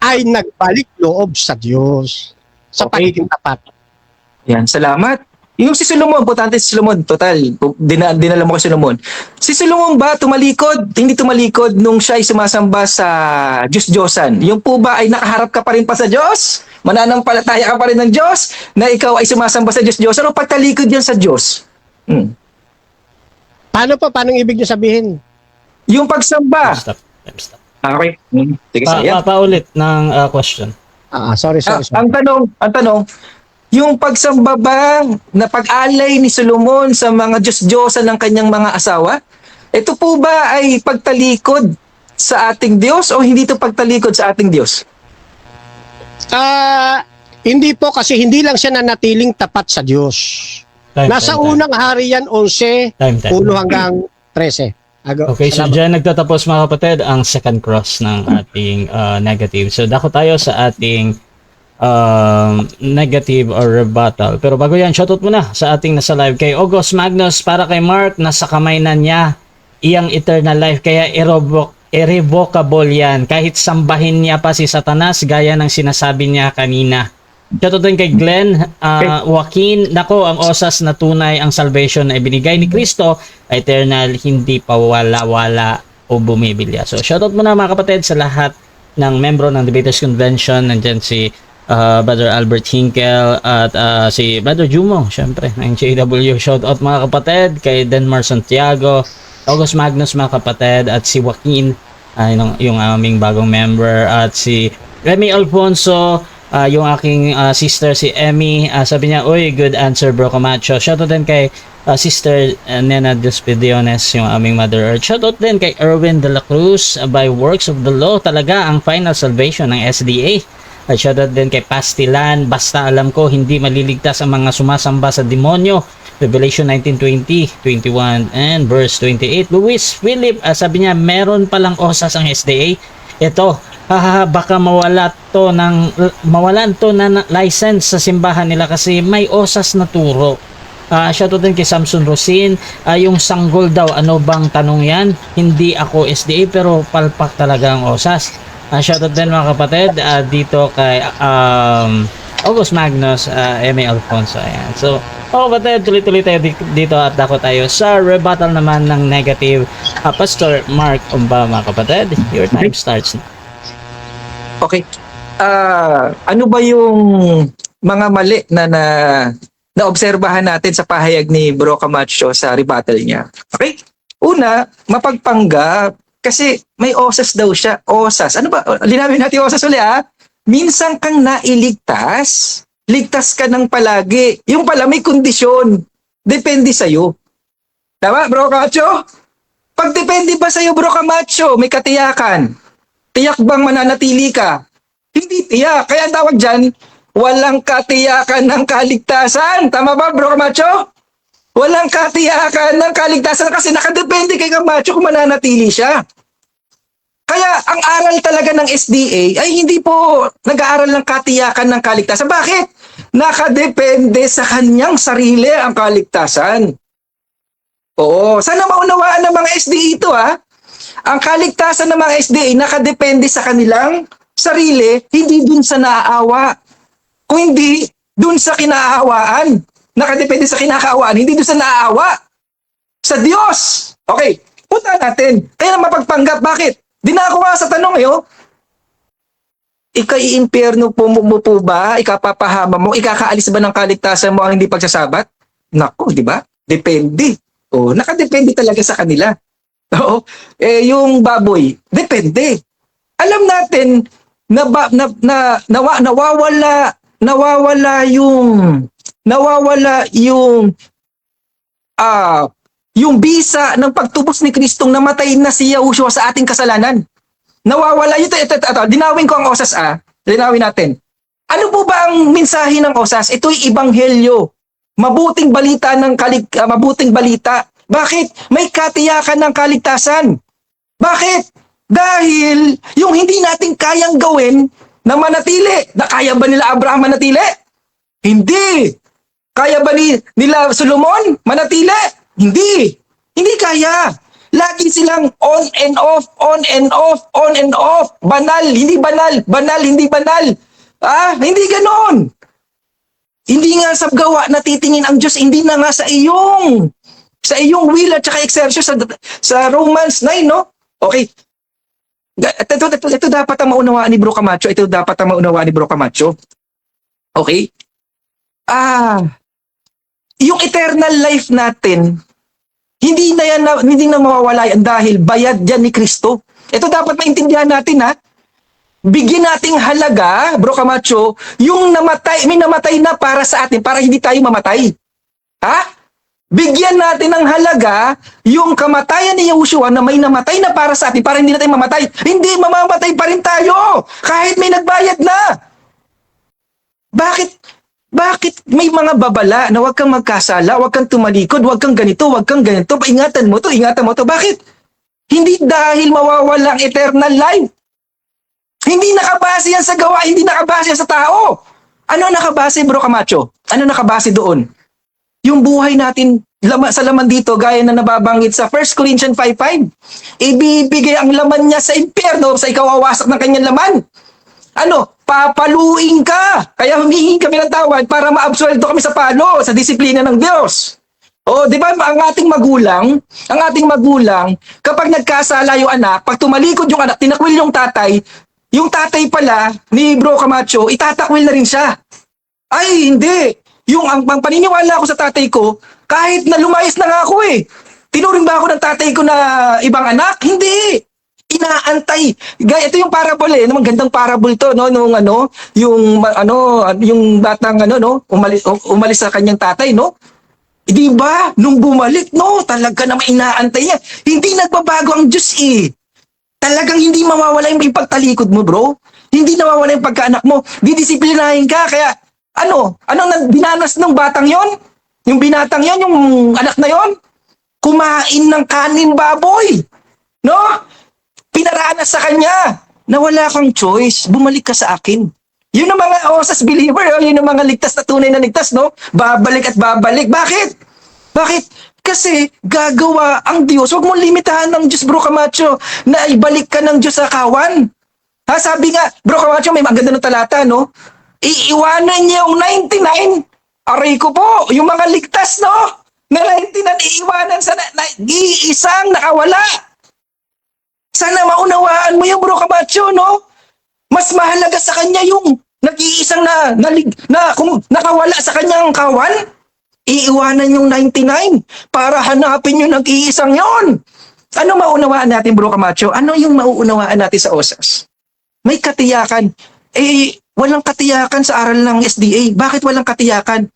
ay nagbalik loob sa Diyos sa pagiging tapat. Yan, salamat. Yung si Solomon, importante si Solomon, total, dinala mo kay Solomon. Si Solomon ba tumalikod? Hindi tumalikod nung siya ay sumasamba sa Diyos-Diyosan. Yung po ba ay nakaharap ka pa rin pa sa Diyos? Mananampalataya ka pa rin ng Diyos? Na ikaw ay sumasamba sa Diyos-Diyosan o pagtalikod yan sa Diyos? Paano ibig niyo sabihin? Yung pagsamba. Stop. Okay. Sige, sige. Paulit ng question. Sorry. Ang tanong, yung pagsamba ba na pag-alay ni Solomon sa mga Diyos-Diyosan ng kanyang mga asawa, ito po ba ay pagtalikod sa ating Diyos o hindi ito pagtalikod sa ating Diyos? Hindi po, kasi hindi lang siya nanatiling tapat sa Diyos. Nasa unang hari yan, 11, 1 hanggang 13. Okay, so dyan nagtatapos mga kapatid ang second cross ng ating negative. So dako tayo sa ating negative or rebuttal. Pero bago yan, shoutout muna sa ating nasa live kay August Magnus. Para kay Mark, nasa kamay na niya iyang eternal life, kaya irrevocable yan. Kahit sambahin niya pa si Satanas gaya ng sinasabi niya kanina. Shoutout din kay Glenn Joaquin. Nako, ang osas na tunay ang salvation na ibinigay ni Kristo, eternal, hindi pa wala o bumibilya. So shoutout muna mga kapatid sa lahat ng membro ng Debaters Convention. Nandyan si Brother Albert Hinkel at si Brother Jumo, syempre, ng JW. Shoutout mga kapatid kay Denmar Santiago, August Magnus mga kapatid, at si Joaquin, yung aming bagong member, at si Remy Alfonso, yung aking sister si Emmy. Sabi niya, uy, good answer bro Camacho. Shoutout din kay Sister Nena Despediones, yung aming Mother Earth. Shoutout din kay Erwin de la Cruz, by works of the law talaga ang final salvation ng SDA. At shoutout din kay Pastilan, basta alam ko hindi maliligtas ang mga sumasamba sa demonyo. Revelation 19:20, 21 and verse 28. Luis Philip, sabi niya, meron palang osas ang SDA. Ito, baka mawalan to na license sa simbahan nila kasi may osas na turo. Shoutout din kay Samson Rosin, yung sanggol daw, ano bang tanong yan? Hindi ako SDA pero palpak talaga ang osas. Shoutout din mga kapatid dito kay August Magnus, M.A. Alfonso. Ayan. So mga kapatid, tuloy-tuloy tayo dito at dako tayo sa rebuttal naman ng negative. Pastor Mark Umba mga kapatid, your time starts now. Okay. Ano ba yung mga mali na naobserbahan natin sa pahayag ni Bro Camacho sa rebuttal niya? Okay? Una, mapagpanggap kasi may osas daw siya. Osas. Ano ba? Linawin natin osas ulit Minsan kang nailigtas, ligtas ka ng palagi. Yung pala may kondisyon. Depende sa'yo. Tama, Bro Camacho? Pag depende ba sa'yo, Bro Camacho, may katiyakan. Tiyak bang mananatili ka? Hindi tiyak. Kaya ang tawag dyan, walang katiyakan ng kaligtasan. Tama ba, Bro Camacho? Walang katiyakan ng kaligtasan kasi nakadepende kay Camacho kung mananatili siya. Kaya ang aral talaga ng SDA ay hindi po nag-aaral ng katiyakan ng kaligtasan. Bakit? Nakadepende sa kanyang sarili ang kaligtasan. Oo, sana maunawaan ng mga SDA ito Ang kaligtasan ng mga SDA nakadepende sa kanilang sarili, hindi dun sa naaawa. Kung hindi, dun sa kinaaawaan. Nakadepende sa kinakaawaan, hindi dun sa naaawa. Sa Diyos. Okay, punta natin. Kaya na mapagpanggap, bakit? Dinako nga sa tanong ika-i-impyerno mo po ba? Ikapapahama mo? Ikakaalis ba ng kaligtasan mo ang hindi pagsasabat? Nako, di ba? Depende. Nakadepende talaga sa kanila. Oo. Yung baboy, depende. Alam natin na, nawawala yung bisa ng pagtubos ni Kristong namatay na si Yahushua sa ating kasalanan. Nawawala ito. Dinawin ko ang osas Linawin natin. Ano po ba ang mensahe ng osas? Ito'y ebanghelyo. Mabuting balita mabuting balita. Bakit? May katiyakan ng kaligtasan. Bakit? Dahil yung hindi natin kayang gawin na manatili. Kaya ba nila Abraham manatili? Hindi. Kaya ba nila Solomon manatili? Hindi. Hindi kaya. Lagi silang on and off, on and off, on and off. Banal, hindi banal. Banal, hindi banal. Hindi ganoon. Hindi nga sa gawa natitingin ang Diyos, hindi na nga sa iyong will at saka exercise sa Romans 9, no? Okay. Ito dapat ang maunawaan ni Bro Camacho. Okay? Yung eternal life natin, hindi na mawawala yan dahil bayad yan ni Kristo. Ito dapat maintindihan natin, Bigyan nating halaga, Bro Camacho, yung may namatay na para sa atin, para hindi tayo mamatay. Bigyan natin ng halaga yung kamatayan ni Yahushua na may namatay na para sa atin, para hindi na tayo mamatay. Hindi, mamamatay pa rin tayo, kahit may nagbayad na. Bakit may mga babala na huwag kang magkasala, huwag kang tumalikod, huwag kang ganito, ingatan mo to. Bakit? Hindi dahil mawawala ang eternal life. Hindi nakabase yan sa gawa, hindi nakabase yan sa tao. Ano nakabase, Bro Camacho? Ano nakabase doon? Yung buhay natin sa laman dito, gaya na nababanggit sa 1 Corinthians 5:5. Ibibigay ang laman niya sa impyerno sa ikawawasak ng kanyang laman. Papaluin ka. Kaya humihingi kami ng tawad para maabsueldo kami sa palo, sa disiplina ng Diyos. Di ba ang ating magulang, kapag nagkasala yung anak, pag tumalikod yung anak, tinakwil yung tatay pala ni Bro Camacho, itatakwil na rin siya. Ay, hindi. Ang paniniwala ko sa tatay ko, kahit na lumayas na nga ako tinuring ba ako ng tatay ko na ibang anak? Hindi. Inaantay. Ito yung parable magandang parable to, no? Yung batang umalis sa kanyang tatay, no? Di ba? Nung bumalik, no? Talaga naman inaantay niya. Hindi nagbabago ang Diyos Talagang hindi mawawala yung pagtalikod mo, bro. Hindi nawawala yung pagkaanak mo. Didisiplinahin ka. Kaya, dinanas ng batang yon? Yung binatang yon, yung anak na yon? Kumain ng kanin baboy. No? Pinaranas sa kanya na wala kang choice. Bumalik ka sa akin. Yun ang mga osas believer. Yun ang mga ligtas na tunay na ligtas, no? Babalik at babalik. Bakit? Kasi gagawa ang Diyos. Huwag mong limitahan ng Diyos, Bro Camacho, na ibalik ka ng Diyos sa kawan. Sabi nga, Bro Camacho, may maganda ng talata, no? Iiwanan niya yung 99. Aray ko po, yung mga ligtas, no? Na 99 iiwanan sa iisang nakawala. Sana maunawaan mo yung Bro Camacho, no? Mas mahalaga sa kanya yung nag-iisang nakawala sa kanyang kawan. Iiwanan yung 99 para hanapin yung nag-iisang yon. Ano maunawaan natin, Bro Camacho? Ano yung mauunawaan natin sa OSAS? May katiyakan. Walang katiyakan sa aral ng SDA. Bakit walang katiyakan?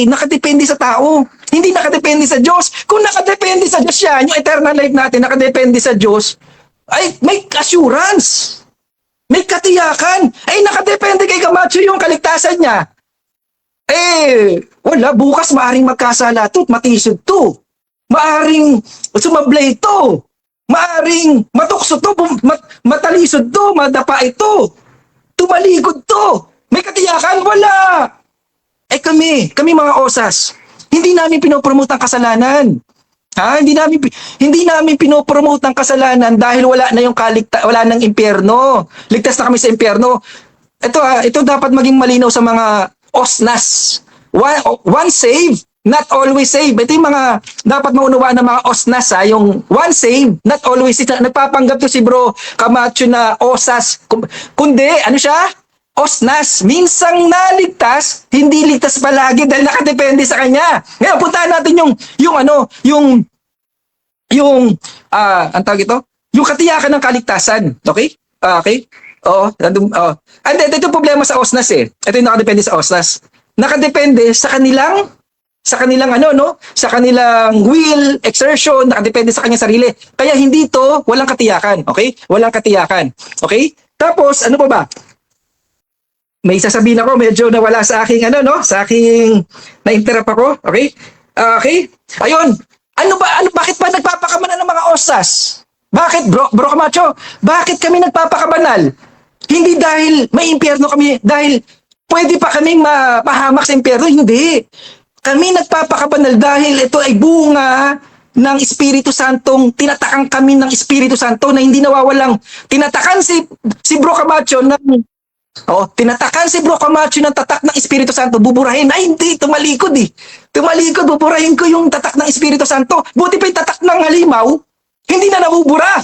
Nakadepende sa tao. Hindi nakadepende sa Diyos. Kung nakadepende sa Diyos yan, yung eternal life natin nakadepende sa Diyos, ay may assurance. May katiyakan. Nakadepende kay Camacho yung kaligtasan niya. Wala. Bukas maaring magkasala to at matisod to. Maaring sumablay to. Maaring matukso to, matalisod to, madapa ito. Tumalikod to. May katiyakan? Wala. Kami mga osas, hindi namin pinopromote ang kasalanan. Hindi namin pinopromote ang kasalanan dahil wala na yung wala nang impyerno. Ligtas na kami sa impyerno. ito dapat maging malinaw sa mga osnas. One save, not always save. Ito yung mga dapat maunawaan ng mga osnas, yung one save, not always save. Nagpapanggap to si Bro Camacho na osas. Kundi, ano siya? Osnas. Minsang naligtas, hindi ligtas palagi dahil nakadepende sa kanya. Ngayon, puntahan natin ang tawag ito? Yung katiyakan ng kaligtasan. Okay? Okay? Oo. And ito yung problema sa osnas eh. Ito yung nakadepende sa osnas. Nakadepende sa kanilang sa kanilang will, exertion, nakadepende sa kanyang sarili. Kaya hindi to walang katiyakan, okay? Walang katiyakan. Okay? Tapos ano pa ba? May sasabihin ako, medyo nawala sa aking sa aking na-interrupt ako, okay? Okay? Ayun. Bakit ba nagpapakabanal ng mga osas? Bakit, Bro Camacho? Bakit kami nagpapakabanal? Hindi dahil may impyerno kami, dahil pwede pa kaming mapahamak sa impyerno, hindi. Kami nagpapakabanal dahil ito ay bunga ng Espiritu Santong tinatakan kami ng Espiritu Santo na hindi nawawalang. Tinatakan si Bro Camacho tinatakan si Bro Camacho ng tatak ng Espiritu Santo, buburahin. Ay hindi, tumalikod eh. Tumalikod, buburahin ko yung tatak ng Espiritu Santo. Buti pa yung tatak ng halimaw, hindi na nabubura.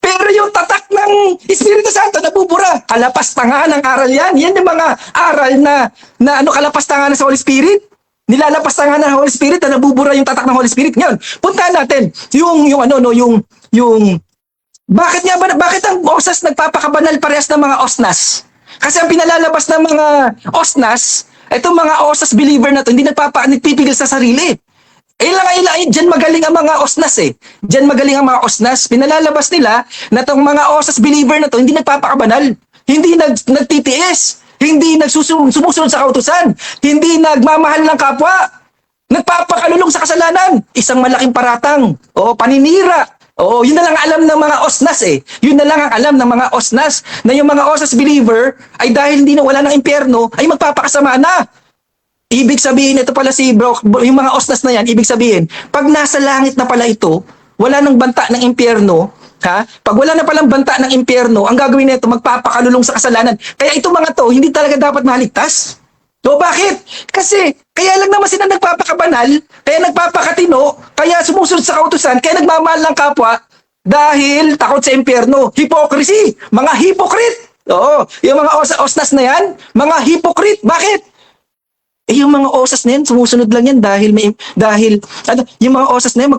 Pero yung tatak ng Espiritu Santo nabubura. Kalapastangan ng aral yan. Yan yung mga aral na kalapastangan sa Holy Spirit. Nilalapastangan ng Holy Spirit na nabubura yung tatak ng Holy Spirit. Ngayon, puntahan natin bakit ang osas nagpapakabanal parehas ng mga osnas? Kasi ang pinalalabas ng mga osnas, itong mga osas believer na to, hindi nagpipigil sa sarili. Diyan magaling ang mga osnas eh. Diyan magaling ang mga osnas. Pinalalabas nila na itong mga osas believer na to, hindi nagpapakabanal. Hindi nagtitiis. Hindi sumusunod sa kautusan. Hindi nagmamahal ng kapwa. Nagpapakalulong sa kasalanan. Isang malaking paratang. Paninira. Yun na lang alam ng mga osnas eh. Yun na lang ang alam ng mga osnas na yung mga osas believer ay dahil hindi na wala ng impyerno ay magpapakasama na. Ibig sabihin, ito pala yung mga osnas na yan, ibig sabihin, pag nasa langit na pala ito, wala nang banta ng impyerno, pag wala na palang banta ng impyerno, ang gagawin nito magpapakalulong sa kasalanan. Kaya itong mga to, hindi talaga dapat maligtas. Bakit? Kasi, kaya lang naman sila nagpapakabanal, kaya nagpapakatino, kaya sumusunod sa kautusan, kaya nagmamahal ng kapwa, dahil takot sa impyerno. Hypocrisy! Mga hypocrite! Yung mga osnas na yan, mga hypocrite. Bakit? Yung mga osas na yan, sumusunod lang yan dahil yung mga osas na yan,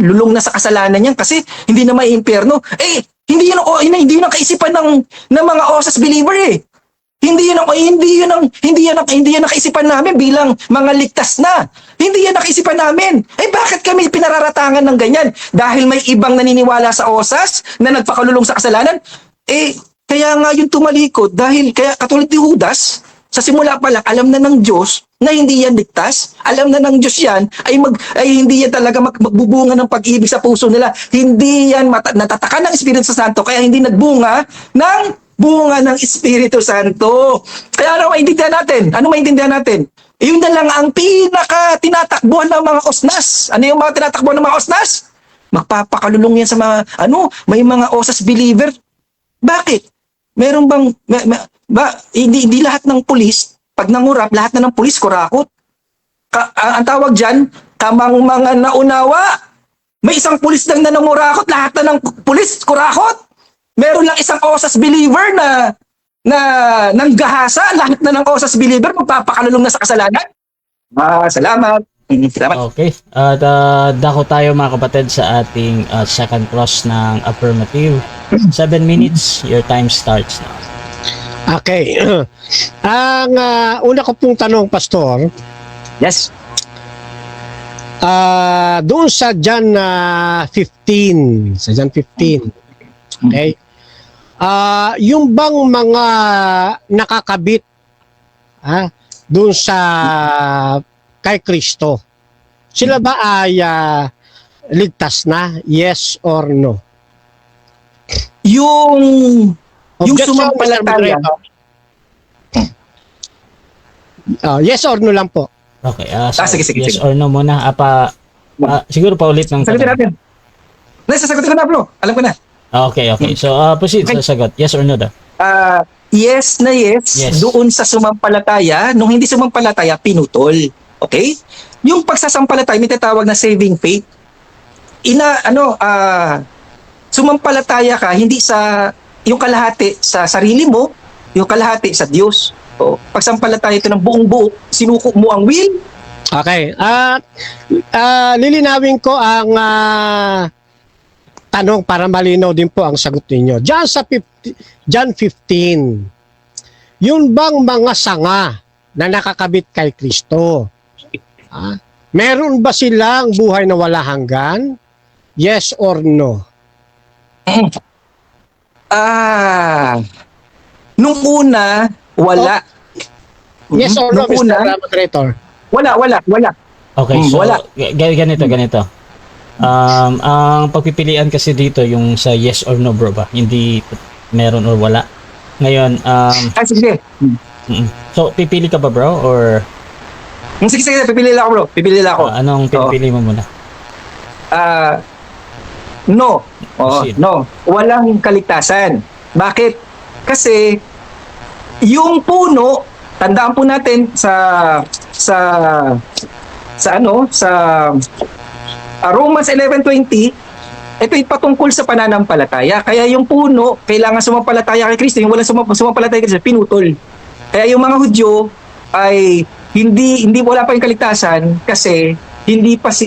lulong na sa kasalanan yan kasi hindi na may impyerno. Hindi yun ang kaisipan ng mga osas believer eh. Hindi yan ang kaisipan namin bilang mga ligtas na. Hindi yan ang kaisipan namin. Bakit kami pinararatangan ng ganyan? Dahil may ibang naniniwala sa osas na nagpakalulong sa kasalanan? Kaya nga yung tumalikod dahil kaya katulad ni Judas, sa simula pa lang alam na ng Diyos na hindi yan ligtas. Alam na ng Diyos yan ay hindi yan talaga magbubunga ng pag-ibig sa puso nila. Hindi yan natatakan ng Espiritu Santo kaya hindi nagbunga ng bunga ng Espiritu Santo. Kaya ano maintindihan natin? Yun na lang ang pinaka-tinatakbuhan ng mga osnas. Ano yung mga tinatakbuhan ng mga osnas? Magpapakalulong yan sa mga, may mga osas believer. Bakit? Meron bang, hindi lahat ng pulis, pag nangurap, lahat na ng pulis kurakot. Ang tawag dyan, kamang mga naunawa. May isang pulis lang na nangurakot, lahat na ng pulis kurakot. Meron lang isang osas believer na nanggahasa, lahat na ng osas believer magpapakalulong na sa kasalanan. Salamat. Salamat. Okay. At dako tayo mga kapatid sa ating second cross ng affirmative. 7 minutes, your time starts now. Okay. Ang una ko pong tanong, Pastor, Yes. doon sa John 15, okay? Yung bang mga nakakabit doon sa kay Kristo, sila ba ay ligtas na? Yes or no? Yung Objection, sumampalataya. Yes or no lang po. Okay. Sige. Yes or no muna. Siguro pa ulit ng Sagutin natin. Sasagutin ko na bro. Alam ko na. Okay. So, proceed sa sagot. Yes or no daw? yes na yes, Yes. doon sa sumampalataya, nung hindi sumampalataya, pinutol. Okay? Yung pagsasampalataya, may tatawag na saving faith. Sumampalataya ka, hindi sa yung kalahati sa sarili mo, yung kalahati sa Diyos. O, pagsampalataya ito ng buong buo, sinuko mo ang will. Okay. Lilinawin ko ang tanong para malinaw din po ang sagot ninyo. John 15. Yun bang mga sanga na nakakabit kay Kristo? Meron ba silang buhay na wala hanggan? Yes or no? Nung una, wala. Yes or no, Nung una, Mr. Moderator? wala. Okay, so Wala. ganito. Ang pagpipilian kasi dito yung sa yes or no, bro ba? Hindi meron or wala. Ngayon, Sige. so pipili ka ba, bro, or Sige, pipili lang ako, bro. Pipili lang ako. anong pipili mo muna? No. Proceed. No. Walang kaligtasan. Bakit? Kasi yung puno, tandaan po natin sa Romans 11:20, ito ay patungkol sa pananampalataya. Kaya yung puno, kailangan sumampalataya kay Kristo. Yung walang sumampalataya kay Kristo, pinutol. Kaya yung mga Hudyo ay hindi wala pa yung kaligtasan kasi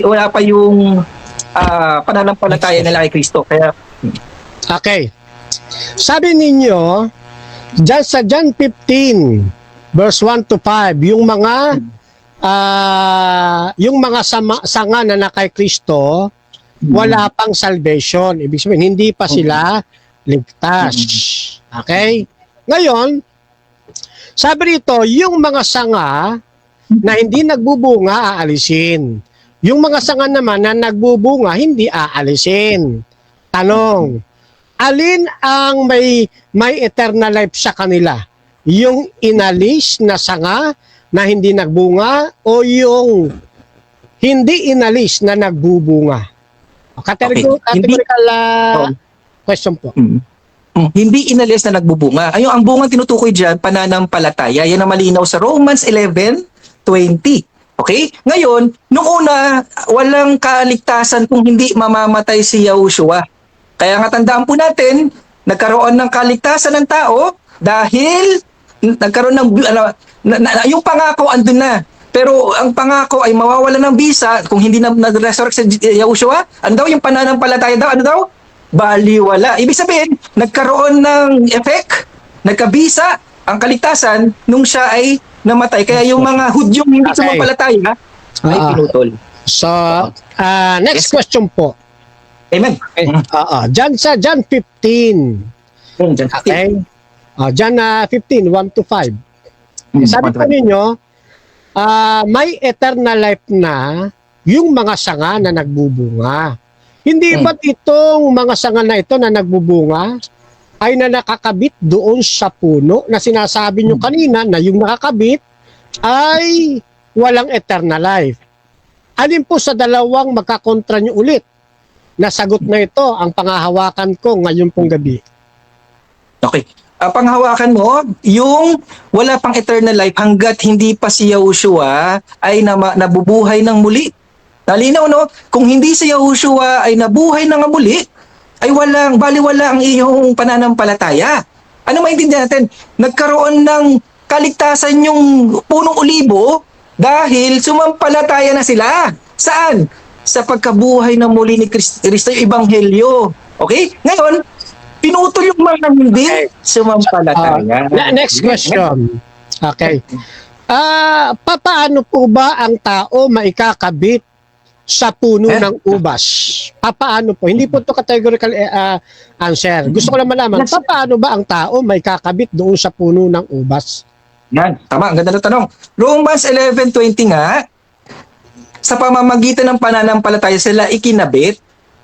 wala pa yung pananampalataya nila kay Kristo. Kaya Okay. Sabi ninyo, dyan sa John 15, verse 1 to 5, yung mga sanga na kay Kristo, wala pang salvation. Ibig sabihin, hindi pa sila ligtas. Okay? Ngayon, sabi rito, yung mga sanga na hindi nagbubunga, aalisin. Yung mga sanga naman na nagbubunga, hindi aalisin. Tanong, alin ang may eternal life sa kanila? Yung inalis na sanga na hindi nagbunga o yung hindi inalis na nagbubunga? Categorical question po. Hindi inalis na nagbubunga. Ayun, ang bunga tinutukoy diyan, pananampalataya. Yan ang malinaw sa Romans 11:20. Okay? Ngayon, nung una, walang kaligtasan kung hindi mamamatay si Yahushua. Kaya nga tandaan po natin, nagkaroon ng kaligtasan ng tao dahil nagkaroon ng yung pangako andun na. Pero ang pangako ay mawawala ng bisa kung hindi na nag-resurrect si Yahushua. Ano daw yung pananampalataya daw? Ano daw? Baliwala. Ibig sabihin, nagkaroon ng effect, nagkabisa ang kaligtasan nung siya ay namatay. Kaya yung mga Hudyong hindi sumampalataya ay pinutol. So, next question po. Amen. John 15. Okay? John 15, 1 to 5. Sabi po ninyo, may eternal life na yung mga sanga na nagbubunga. Hindi ba't itong mga sanga na ito na nagbubunga ay na nakakabit doon sa puno na sinasabi nyo kanina na yung nakakabit ay walang eternal life? Alin po sa dalawang magkakontra nyo ulit? Nasagot na ito ang pangahawakan ko ngayon pong gabi. Okay. Panghawakan mo, yung wala pang eternal life hanggat hindi pa si Yahushua ay nabubuhay ng muli. Nalinaw, no? Kung hindi si Yahushua ay nabuhay ng muli, ay baliwala ang iyong pananampalataya. Ano maintindihan natin? Nagkaroon ng kaligtasan yung punong olibo dahil sumampalataya na sila. Saan? Sa pagkabuhay ng muli ni Kristo, yung Ebanghelyo. Okay? Ngayon, pinutol yung mga hindi sumampalataya. Next question. Okay. Papaano po ba ang tao maikakabit sa puno ng ubas? Papaano po? Hindi po ito categorical answer. Gusto ko lang malaman, papaano ba ang tao maikakabit doon sa puno ng ubas? Yan, tama. Ang ganda ng tanong. Romans 11:20 nga, sa pamamagitan ng pananampalataya sila ikinabit.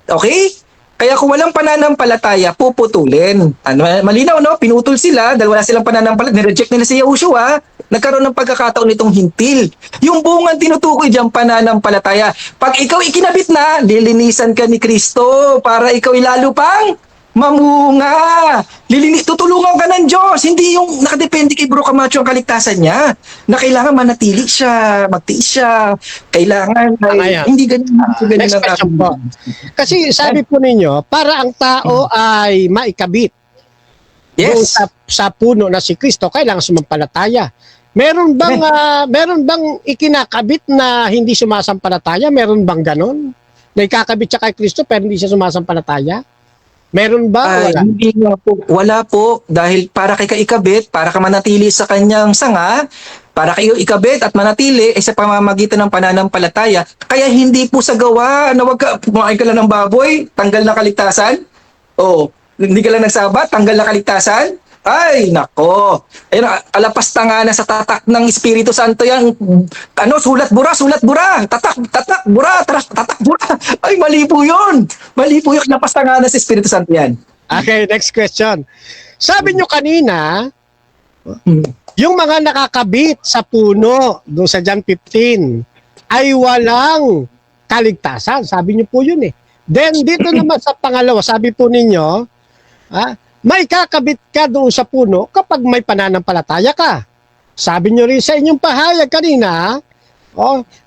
Okay? Kaya kung walang pananampalataya, puputulin. Malinaw, no? Pinutol sila dahil wala silang pananampalataya. Nireject nila si Yahushua. Nagkaroon ng pagkakataon nitong hintil. Yung bungang tinutukoy dyan, pananampalataya. Pag ikaw ikinabit na, lilinisan ka ni Kristo para ikaw ilalo pang mamunga. Tutulungan ka ng Diyos, hindi yung nakadepende kay Bro Camacho ang kaligtasan niya. Na kailangan manatili siya, magtiis siya, kailangan Ayan. hindi ganun. Next question po. Kasi sabi po ninyo, para ang tao ay maikabit doon Yes. sa puno na si Kristo, kailangan sumampalataya. Meron bang ikinakabit na hindi sumasampalataya? Meron bang ganon? Na ikakabit siya kay Kristo pero hindi siya sumasampalataya? Meron ba? Ay, Wala. hindi nga po. Wala po. Dahil para kay kaikabit, para ka manatili sa kanyang sanga, para kayo ikabit at manatili ay sa pamamagitan ng pananampalataya. Kaya hindi po sa gawa na wag ka, kumain ka lang ng baboy, tanggal na kaligtasan. O, hindi ka lang nagsabat, tanggal na kaligtasan. Ay, nako. Ayun, alapasta na sa tatak ng Espiritu Santo yan. Ano, sulat bura. Tatak, bura, tatak, bura. Ay, mali po yun. Mali po yun. Alapasta na sa Espiritu Santo yan. Okay, next question. Sabi nyo kanina, yung mga nakakabit sa puno doon sa John 15 ay walang kaligtasan. Sabi nyo po yun eh. Then dito naman sa pangalawa, sabi po ninyo, may kakabit ka doon sa puno kapag may pananampalataya ka. Sabi nyo rin sa inyong pahayag kanina,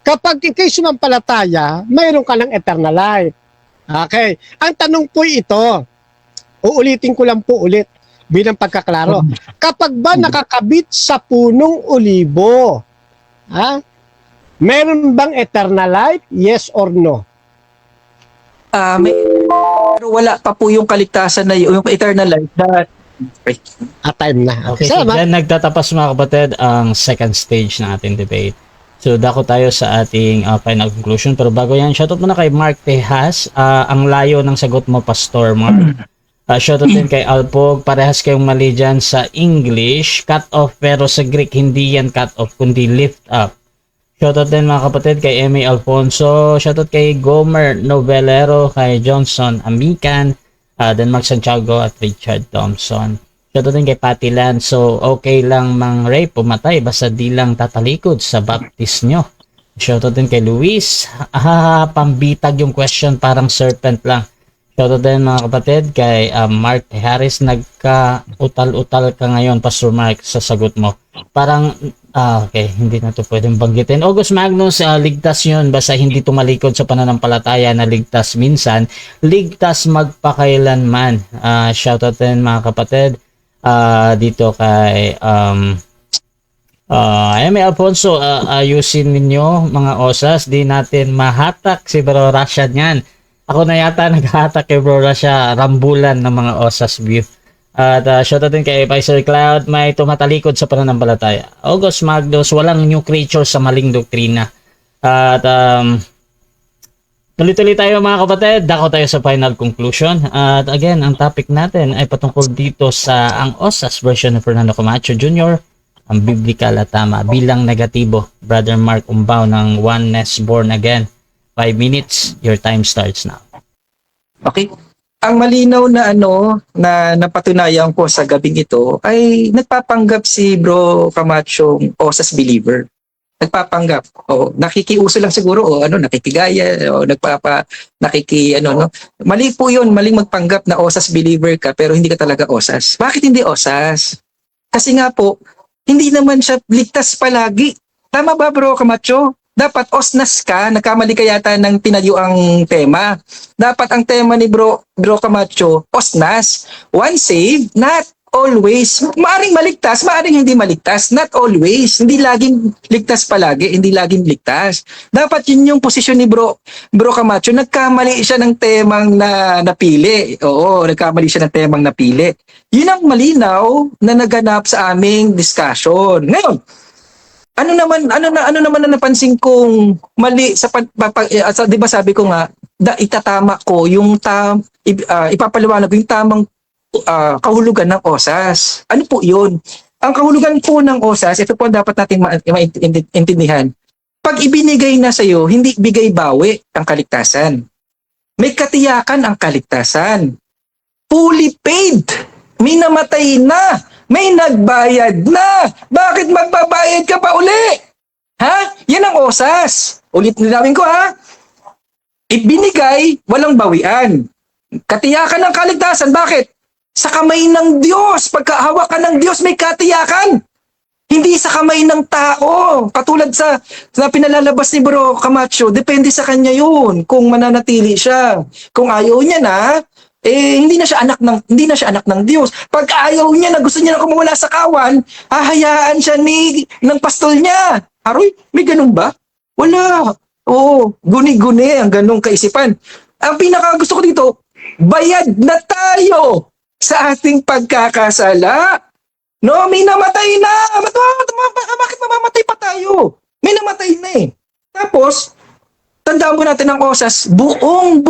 kapag ikay sumampalataya, mayroon ka ng eternal life. Okay. Ang tanong po ito, uulitin ko lang po ulit bilang pagkaklaro. Kapag ba nakakabit sa punong olibo, meron bang eternal life? Yes or no? Pero wala pa po yung kaligtasan na yung eternal life. Time na. Okay, so Salamat. then nagtatapos mga kapatid ang second stage ng ating debate. So dako tayo sa ating final conclusion. Pero bago yan, shoutout muna kay Mark Tejas. Ang layo ng sagot mo, Pastor Mark. Shoutout din kay Alpog. Parehas kayong mali dyan sa English. Cut off, pero sa Greek hindi yan cut off, kundi lift up. Shoutout din mga kapatid kay Emmy Alfonso. Shoutout kay Gomer Novelero, kay Johnson Amican, Denmark Santiago at Richard Thompson. Shoutout din kay Patty Land. So okay lang mang rape, pumatay, basta di lang tatalikod sa baptist nyo. Shoutout din kay Luis. Pambitag yung question, parang serpent lang. Shoutout din mga kapatid kay Mark Harris. Nagka-utal-utal ka ngayon, Pastor Mark, sa sagot mo. Parang okay, hindi na to pwedeng banggitin. August Magnus, ligtas yun, basta hindi tumalikod sa pananampalataya na ligtas minsan, ligtas magpakailanman. Shoutout din mga kapatid dito kay Eme Alfonso, ayusin ninyo mga osas, di natin mahatak si Bro Rasha niyan. Ako na yata naghahatak kay Bro Rasha, rambulan ng mga osas view. At shoutout din kay Paiser Cloud, may tumatalikod sa pananampalataya. August Magnus, walang new creature sa maling doktrina. At tuloy-tuloy tayo mga kapatid, dako tayo sa final conclusion. At again, ang topic natin ay patungkol dito sa ang OSAS version ng Fernando Camacho Jr., ang biblical at tama bilang negatibo. Brother Mark Umbao ng Oneness Born Again. 5 minutes, your time starts now. Okay. Ang malinaw na na napatunayan ko sa gabing ito ay nagpapanggap si Bro Camacho OSAS believer. Nagpapanggap. Nakikiuso lang siguro nakikigaya Mali po 'yun, maling magpanggap na OSAS believer ka pero hindi ka talaga OSAS. Bakit hindi OSAS? Kasi nga po, hindi naman siya ligtas palagi. Tama ba Bro Camacho? Dapat osnas ka, nagkamali ka yata ng tinayo ang tema. Dapat ang tema ni Bro Camacho, osnas. One saved, not always. Maaring maligtas, maaring hindi maligtas, not always. Hindi laging ligtas palagi, hindi laging ligtas. Dapat yun yung posisyon ni Bro Camacho. Nagkamali siya ng temang na napili. Oo, nagkamali siya ng temang napili. Yun ang malinaw na naganap sa aming discussion. Ngayon, ano naman na napansin kong mali sa 'di ba sabi ko nga itatama ko yung ipapaliwanag yung tamang kahulugan ng OSAS. Ano po 'yun? Ang kahulugan po ng OSAS, ito po dapat nating maintindihan. Pag ibinigay na sa iyo, hindi bigay bawi ang kaligtasan. May katiyakan ang kaligtasan. Fully paid. May namatay na. May nagbayad na. Bakit magbabayad ka pa uli? Ha? Yan ang OSAS. Ulit nilawin ko ha. Ibinigay, walang bawian. Katiyakan ng kaligtasan. Bakit? Sa kamay ng Diyos. Pagkahawak ka ng Diyos, may katiyakan. Hindi sa kamay ng tao. Katulad sa pinalalabas ni Bro Camacho, depende sa kanya yun kung mananatili siya. Kung ayaw niya na, hindi na siya anak ng Diyos. Pag ayaw niya na gusto niya na kumawala sa kawan, hahayaan siya ng pastol niya. Aroy, may ganun ba? Wala. Oo, guni-guni ang ganung kaisipan. Ang pinaka gusto ko dito, bayad na tayo sa ating pagkakasala. No, may namatay na. Bakit mamamatay pa tayo? May namatay na eh. Tapos, tandaan po natin ang osas, buong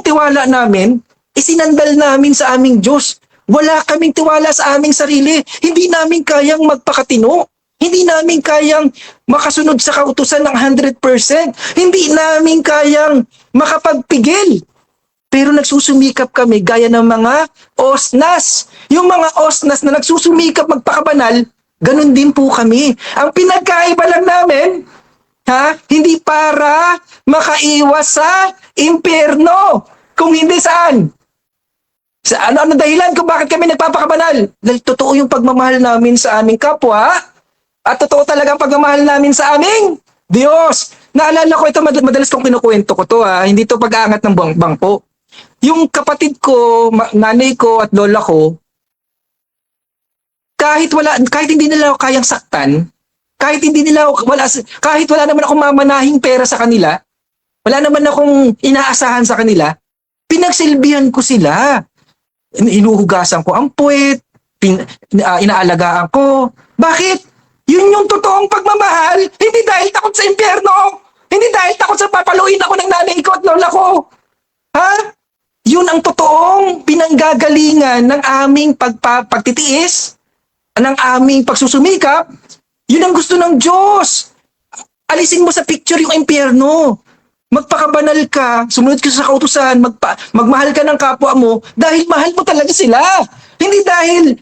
tiwala namin, isinandal namin sa aming Diyos. Wala kaming tiwala sa aming sarili. Hindi namin kayang magpakatino. Hindi namin kayang makasunod sa kautusan ng 100%. Hindi namin kayang makapagpigil. Pero nagsusumikap kami gaya ng mga osnas. Yung mga osnas na nagsusumikap magpakabanal, ganun din po kami. Ang pinagkaiba lang namin, hindi para makaiwas sa impyerno. Kung hindi saan? Sa ano dahilan kung bakit kami nagpapakabanal? Dahil totoo yung pagmamahal namin sa aming kapwa at totoo talaga ang pagmamahal namin sa aming Diyos. Naalala ko ito, madalas kong kinukwento ko to hindi to pag-aangat ng bangko. Yung kapatid ko, nanay ko at lola ko, kahit hindi nila ako kayang saktan, kahit wala naman akong mamanahing pera sa kanila, wala naman akong inaasahan sa kanila, pinagsilbihan ko sila. Inuhugasan ko ang puwet, inaalagaan ko. Bakit? Yun yung totoong pagmamahal. Hindi dahil takot sa impyerno. Hindi dahil takot sa papaluin ako ng nanay ko at lola ko. Yun ang totoong pinanggagalingan ng aming pagtitiis, ng aming pagsusumikap. Yun ang gusto ng Diyos. Alisin mo sa picture yung impyerno. Magpakabanal ka, sumunod ka sa kautusan, magmahal ka ng kapwa mo dahil mahal mo talaga sila. Hindi dahil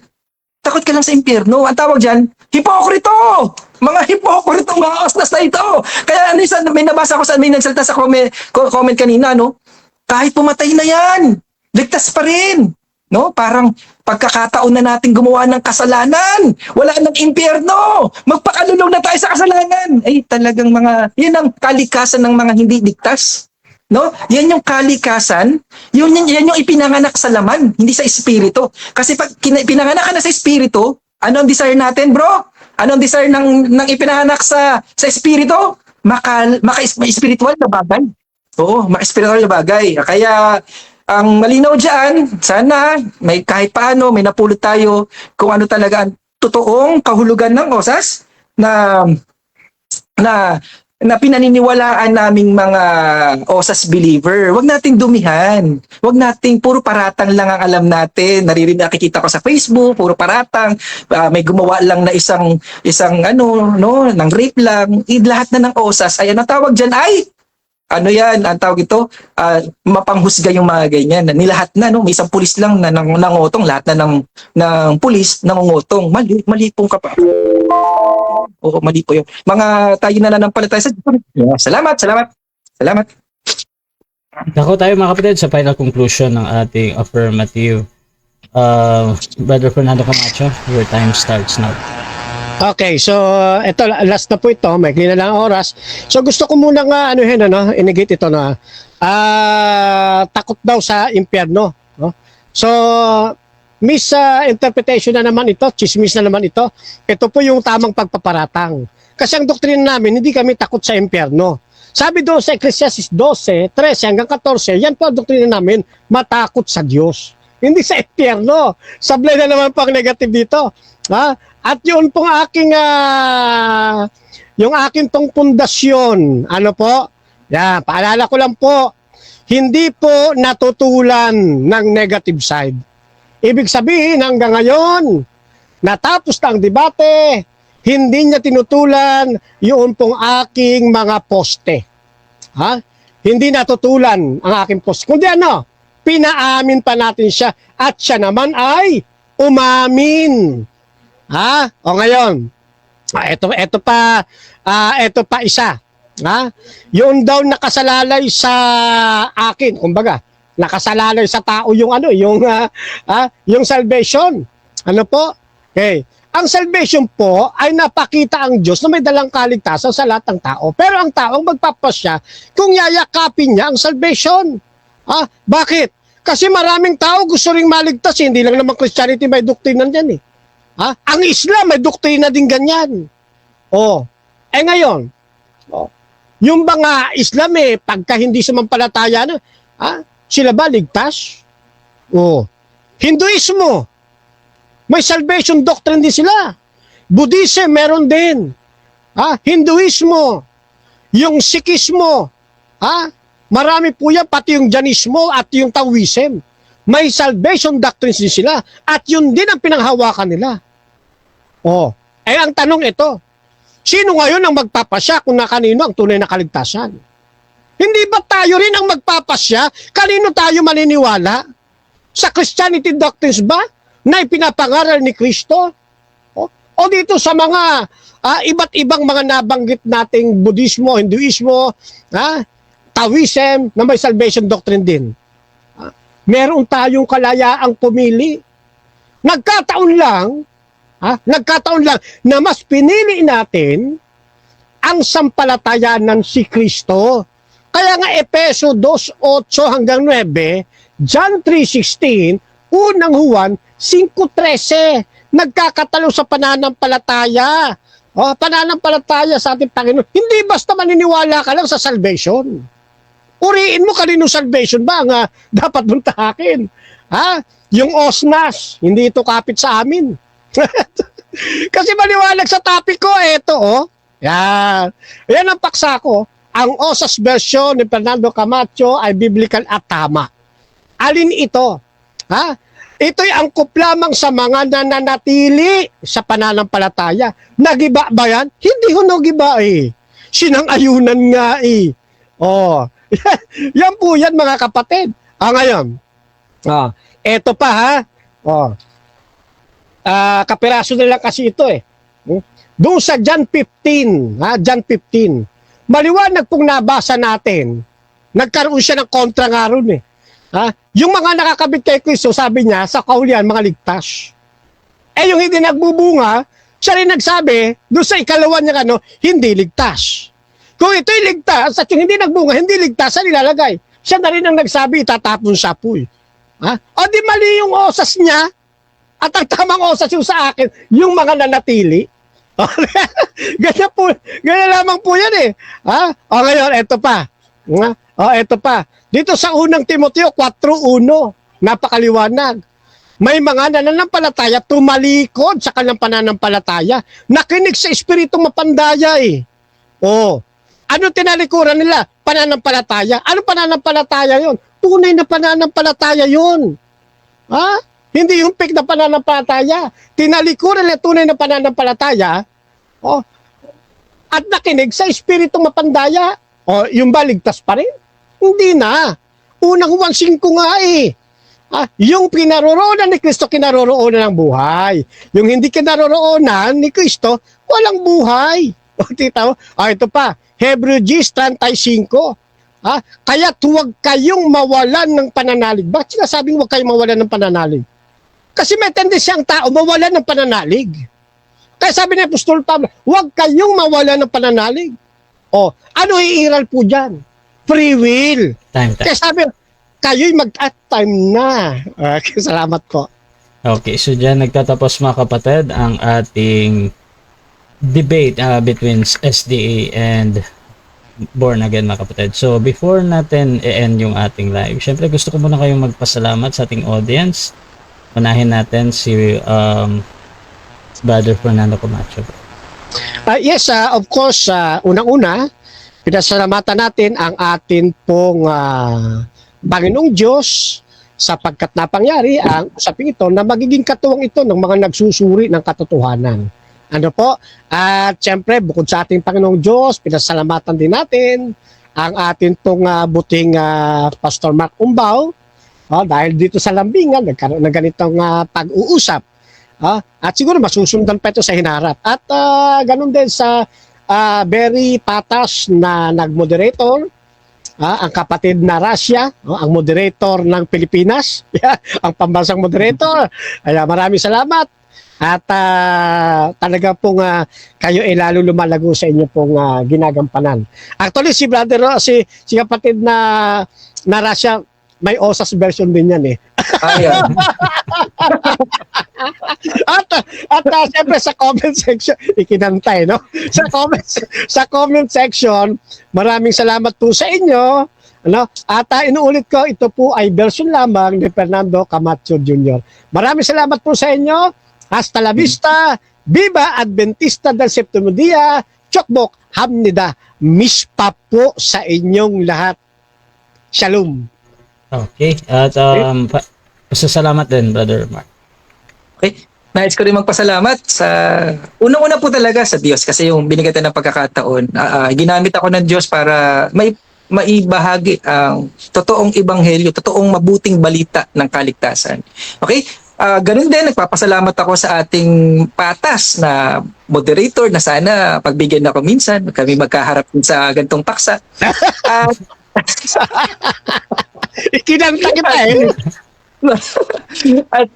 takot ka lang sa impyerno. Ang tawag dyan, hipokrito! Mga hipokrito, mga osnas na ito. Kaya may nabasa ko may nagsalita sa comment kanina, no? Kahit pumatay na yan, ligtas pa rin. No? Parang pagkakataon na natin gumawa ng kasalanan. Wala nang impyerno. Magpakalulong na tayo sa kasalanan. Ay, talagang yan ang kalikasan ng mga hindi ligtas. No? Yan yung kalikasan. Yan yung ipinanganak sa laman, hindi sa espiritu. Kasi pag pinanganak ka na sa espiritu, ano ang desire natin, bro? Ano ang desire ng ipinanganak sa espiritu? Maka-spiritual na bagay. Oo, maka-spiritual na bagay. Kaya, ang malinaw dyan, sana may kahit paano, may napulot tayo kung ano talaga ang totoong kahulugan ng osas na pinaniniwalaan naming mga osas believer. Huwag nating dumihan. Huwag nating puro paratang lang ang alam natin. Nakikita ko sa Facebook, puro paratang. May gumawa lang na isang ng rape lang. Lahat na ng osas ay ang tawag dyan ay ang tawag ito, mapanghusga yung mga ganyan. Nilahat na, no? May isang pulis lang na nangungutong, lahat na ng pulis nangungutong. Mali pong kapatid. Oo, mali po yun. Tayo na nananampalataya sa Diyos. Salamat. Dako tayo mga kapatid sa final conclusion ng ating affirmative. Brother Fernando Camacho, your time starts now. Okay, so ito last na po ito, may na lang ang oras. So gusto ko muna inigit ito na takot daw sa impyerno, no? So misinterpretation na naman ito, chismis na naman ito. Ito po yung tamang pagpaparatang. Kasi ang doktrina namin, hindi kami takot sa impyerno. Sabi doon sa Ecclesiastes 12, 13 hanggang 14, yan po ang doktrina namin, matakot sa Diyos. Hindi sa impyerno. Sablay na naman po ang negative dito. At yun pong yung aking pong pundasyon, paalala ko lang po, hindi po natutulan ng negative side. Ibig sabihin hanggang ngayon, natapos na ang debate, hindi niya tinutulan yung pong aking mga poste. Hindi natutulan ang aking poste. Kundi pinaamin pa natin siya at siya naman ay umamin. O ngayon, ito pa isa. Yun daw nakasalalay sa akin, kumbaga, nakasalalay sa tao yung ano, yung salvation. Ano po? Okay. Ang salvation po ay napakita ang Diyos na may dalang kaligtasan sa lahat ng tao. Pero ang tao ang magpapasya kung yayakapin niya ang salvation. Bakit? Kasi maraming tao gusto ring maligtas. Hindi lang naman Christianity may doktrina dyan eh. Ang Islam may doktrina din ganyan. Ngayon, yung mga Islam pagka hindi sumampalataya na, sila ba ligtas? Hinduismo, may salvation doctrine din sila. Buddhism, meron din. Hinduismo, yung Sikhismo, marami po yan, pati yung Jainismo at yung Taoism. May salvation doctrines din sila at yun din ang pinanghawakan nila. Ang tanong ito, sino ngayon ang magpapasya kung na kanino ang tunay na kaligtasan? Hindi ba tayo rin ang magpapasya? Kanino tayo maniniwala? Sa Christianity doctrines ba na ipinapangaral ni Kristo? O dito sa mga iba't ibang mga nabanggit nating Buddhismo, Hinduismo, Taoism na may salvation doctrine din? Meron tayong kalayaang pumili. Nagkataon lang na mas pinili natin ang sampalatayanan si Kristo. Kaya nga Efeso 2:8 hanggang 9, John 3:16, unang Juan 5:13, nagkakatalo sa pananampalataya. Pananampalataya sa ating Panginoon. Hindi basta maniniwala ka lang sa salvation. Uriin mo kanino salvation ba ang dapat mong tahakin. Yung OSNAS, hindi ito kapit sa amin. Kasi maliwanag sa topic ko, Yan. Yan ang paksa ko. Ang OSAS version ni Fernando Camacho ay biblical at tama. Alin ito? Ito'y angkop lamang sa mga nananatili sa pananampalataya. Nagiba ba yan? Hindi ho nagiba Sinang-ayunan nga Yan po yan mga kapatid. Ngayon. Eto pa kapiraso na lang kasi ito Doon sa John 15, John 15, maliwanag pong nabasa natin, nagkaroon siya ng kontra nga ron Yung mga nakakabit kay Kristo, sabi niya, sa kahulihan, mga ligtas. Yung hindi nagbubunga, siya rin nagsabi, doon sa ikalawa niya, hindi ligtas. Kung ito'y ligtas, at yung hindi nagbunga, hindi ligtas, saan ilalagay? Siya na rin ang nagsabi, itatapon sa apoy. O di mali yung osas niya, at ang tamang osas yung sa akin, yung mga nanatili. Ganyan lamang po yan ngayon, eto pa. Eto pa. Dito sa unang Timoteo 4:1, napakaliwanag. May mga nananampalataya tumalikod sa kanilang pananampalataya. Nakinig sa espiritong mapandaya Ano tinalikuran nila? Pananampalataya. Ano pananampalataya yon? Tunay na pananampalataya yon. Hindi yung fake na pananampalataya. Tinalikuran nila tunay na pananampalataya. At nakinig sa espiritong mapandaya. Yung ba ligtas pa rin? Hindi na. Unang Juan 5 nga yung pinaroroonan ni Kristo, kinaroroonan ng buhay. Yung hindi kinaroroonan ni Kristo, walang buhay. Kita mo? Ito pa, Hebrews 10:35. Kaya huwag kayong mawalan ng pananalig. Bakit sinasabing huwag kayong mawalan ng pananalig? Kasi may tendency ang tao mawalan ng pananalig. Kaya sabi ni Apostol Pablo, huwag kayong mawalan ng pananalig. Ano iiral po dyan? Free will. Time. Kaya sabi, kayo'y mag-time na. Salamat po. Okay, so dyan nagtatapos mga kapatid ang ating debate between SDA and Born Again mga kapatid. So before natin i-end yung ating live, syempre gusto ko muna kayong magpasalamat sa ating audience. Unahin natin si Brother Fernando Camacho. Yes, of course, unang-una, pinasalamatan natin ang atin pong Panginoong Diyos sapagkat napangyari ang usaping ito na magiging katuwang ito ng mga nagsusuri ng katotohanan. Ano po? At siyempre, bukod sa ating Panginoong Diyos, pinasalamatan din natin ang atin pong buting Pastor Mark Umbao dahil dito sa Lambingan, nagkaroon ng ganitong pag-uusap. At siguro masusundan pa ito sa hinarap. At ganun din sa very patas na nag-moderator, ang kapatid na Russia, ang moderator ng Pilipinas, ang pambansang moderator. Kaya maraming salamat. At talaga pong kayo ay lalo lumalago sa inyo pong ginagampanan. Actually, si brother, si kapatid na Russia, may OSAS version din yan eh. Ayan. At siyempre sa comment section, ikinantay, no? Sa comment section, maraming salamat po sa inyo. Ano? At inuulit ko, ito po ay version lamang ni Fernando Camacho Jr. Maraming salamat po sa inyo. Hasta la vista. Viva Adventista del Septimo Dia. Chokbok Hamnida. Mispa po sa inyong lahat. Shalom. Okay. At pasasalamat din, Brother Mark. Okay. Nais ko rin magpasalamat sa unang-una po talaga sa Diyos kasi yung binigyan ng pagkakataon. Ginamit ako ng Diyos para maibahagi ang totoong ebanghelyo, totoong mabuting balita ng kaligtasan. Okay? Ganun din, nagpapasalamat ako sa ating patas na moderator na sana pagbigyan ako minsan, kami magkaharap din sa gantong paksa. Ikinanta kita eh. At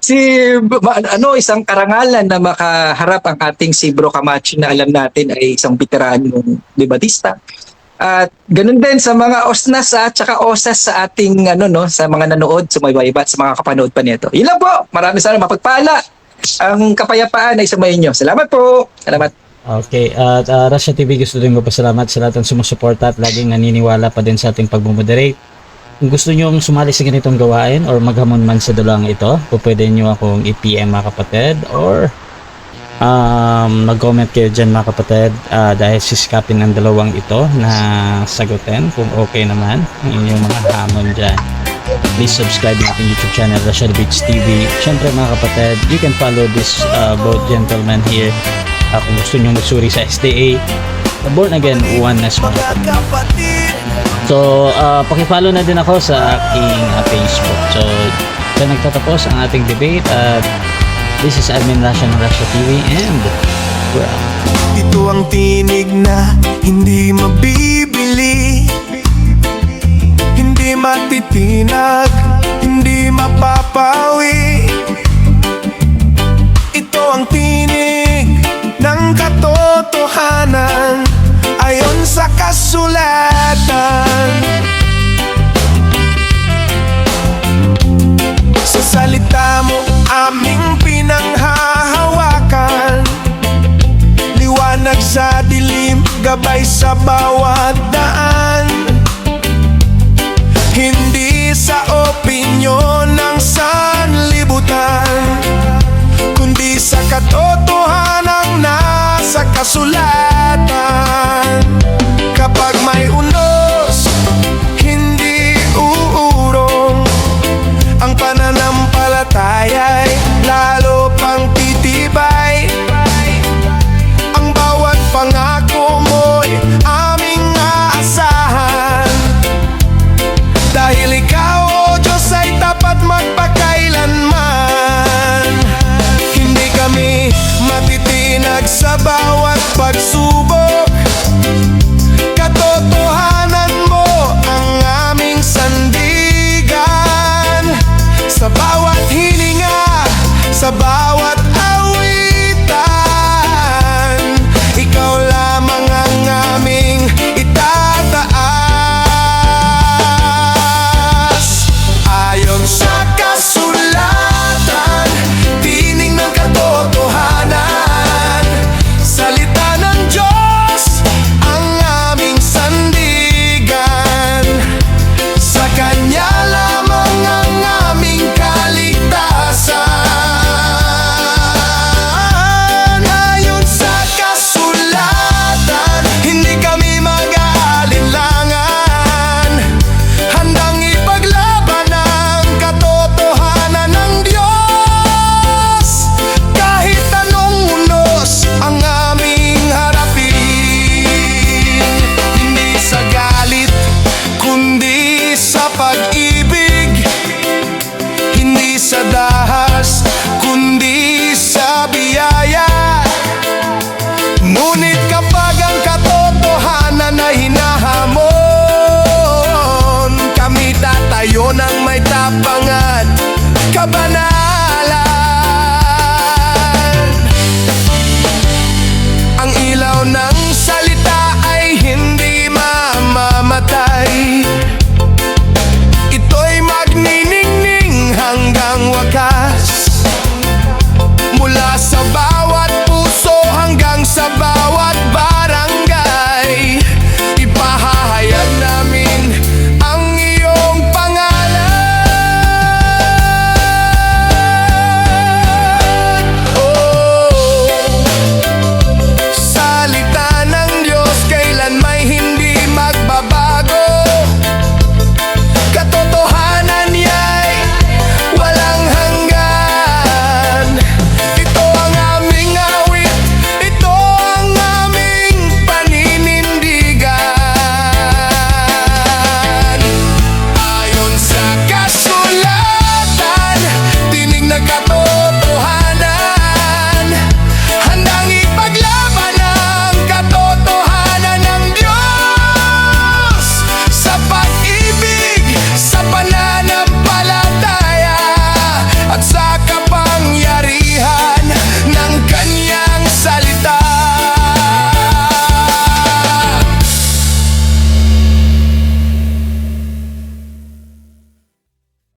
isang karangalan na makaharap ang ating si Bro Camacho na alam natin ay isang veteranong debatista. At ganun din sa mga osnas at saka osas sa ating sa mga nanood, sumaybayba at sa mga kapanood pa nito. Yun lang po. Maraming sana mapagpala. Ang kapayapaan ay sumayin nyo. Salamat po. Salamat. Okay, at Russia TV gusto din magpasalamat sa lahat ng sumusuporta at laging naniniwala pa din sa ating pagmumoderate. Kung gusto nyo sumali sa ganitong gawain or maghamon man sa dulang ito, pwede nyo akong i-PM mga kapatid or mag-comment kayo dyan mga kapatid dahil sisikapin ng dalawang ito na sagutin kung okay naman ang inyong mga hamon dyan. Please subscribe na ating YouTube channel, Russia Beach TV. Siyempre mga kapatid, you can follow this both gentlemen here kung gusto nyo magsuri sa SDA, Born Again Oneness mga kapatid. So, pakifollow na din ako sa aking Facebook. So, dyan nagtatapos ang ating debate at this is Admin Russia ng Russia TV and we're out. Ito ang tinig na hindi mabibili, hindi matitinag, hindi mapapawi. Ito ang tinig ng katotohanan ayon sa kasulatan. Sa salita mo aming pinanghahawakan, liwanag sa dilim, gabay sa bawat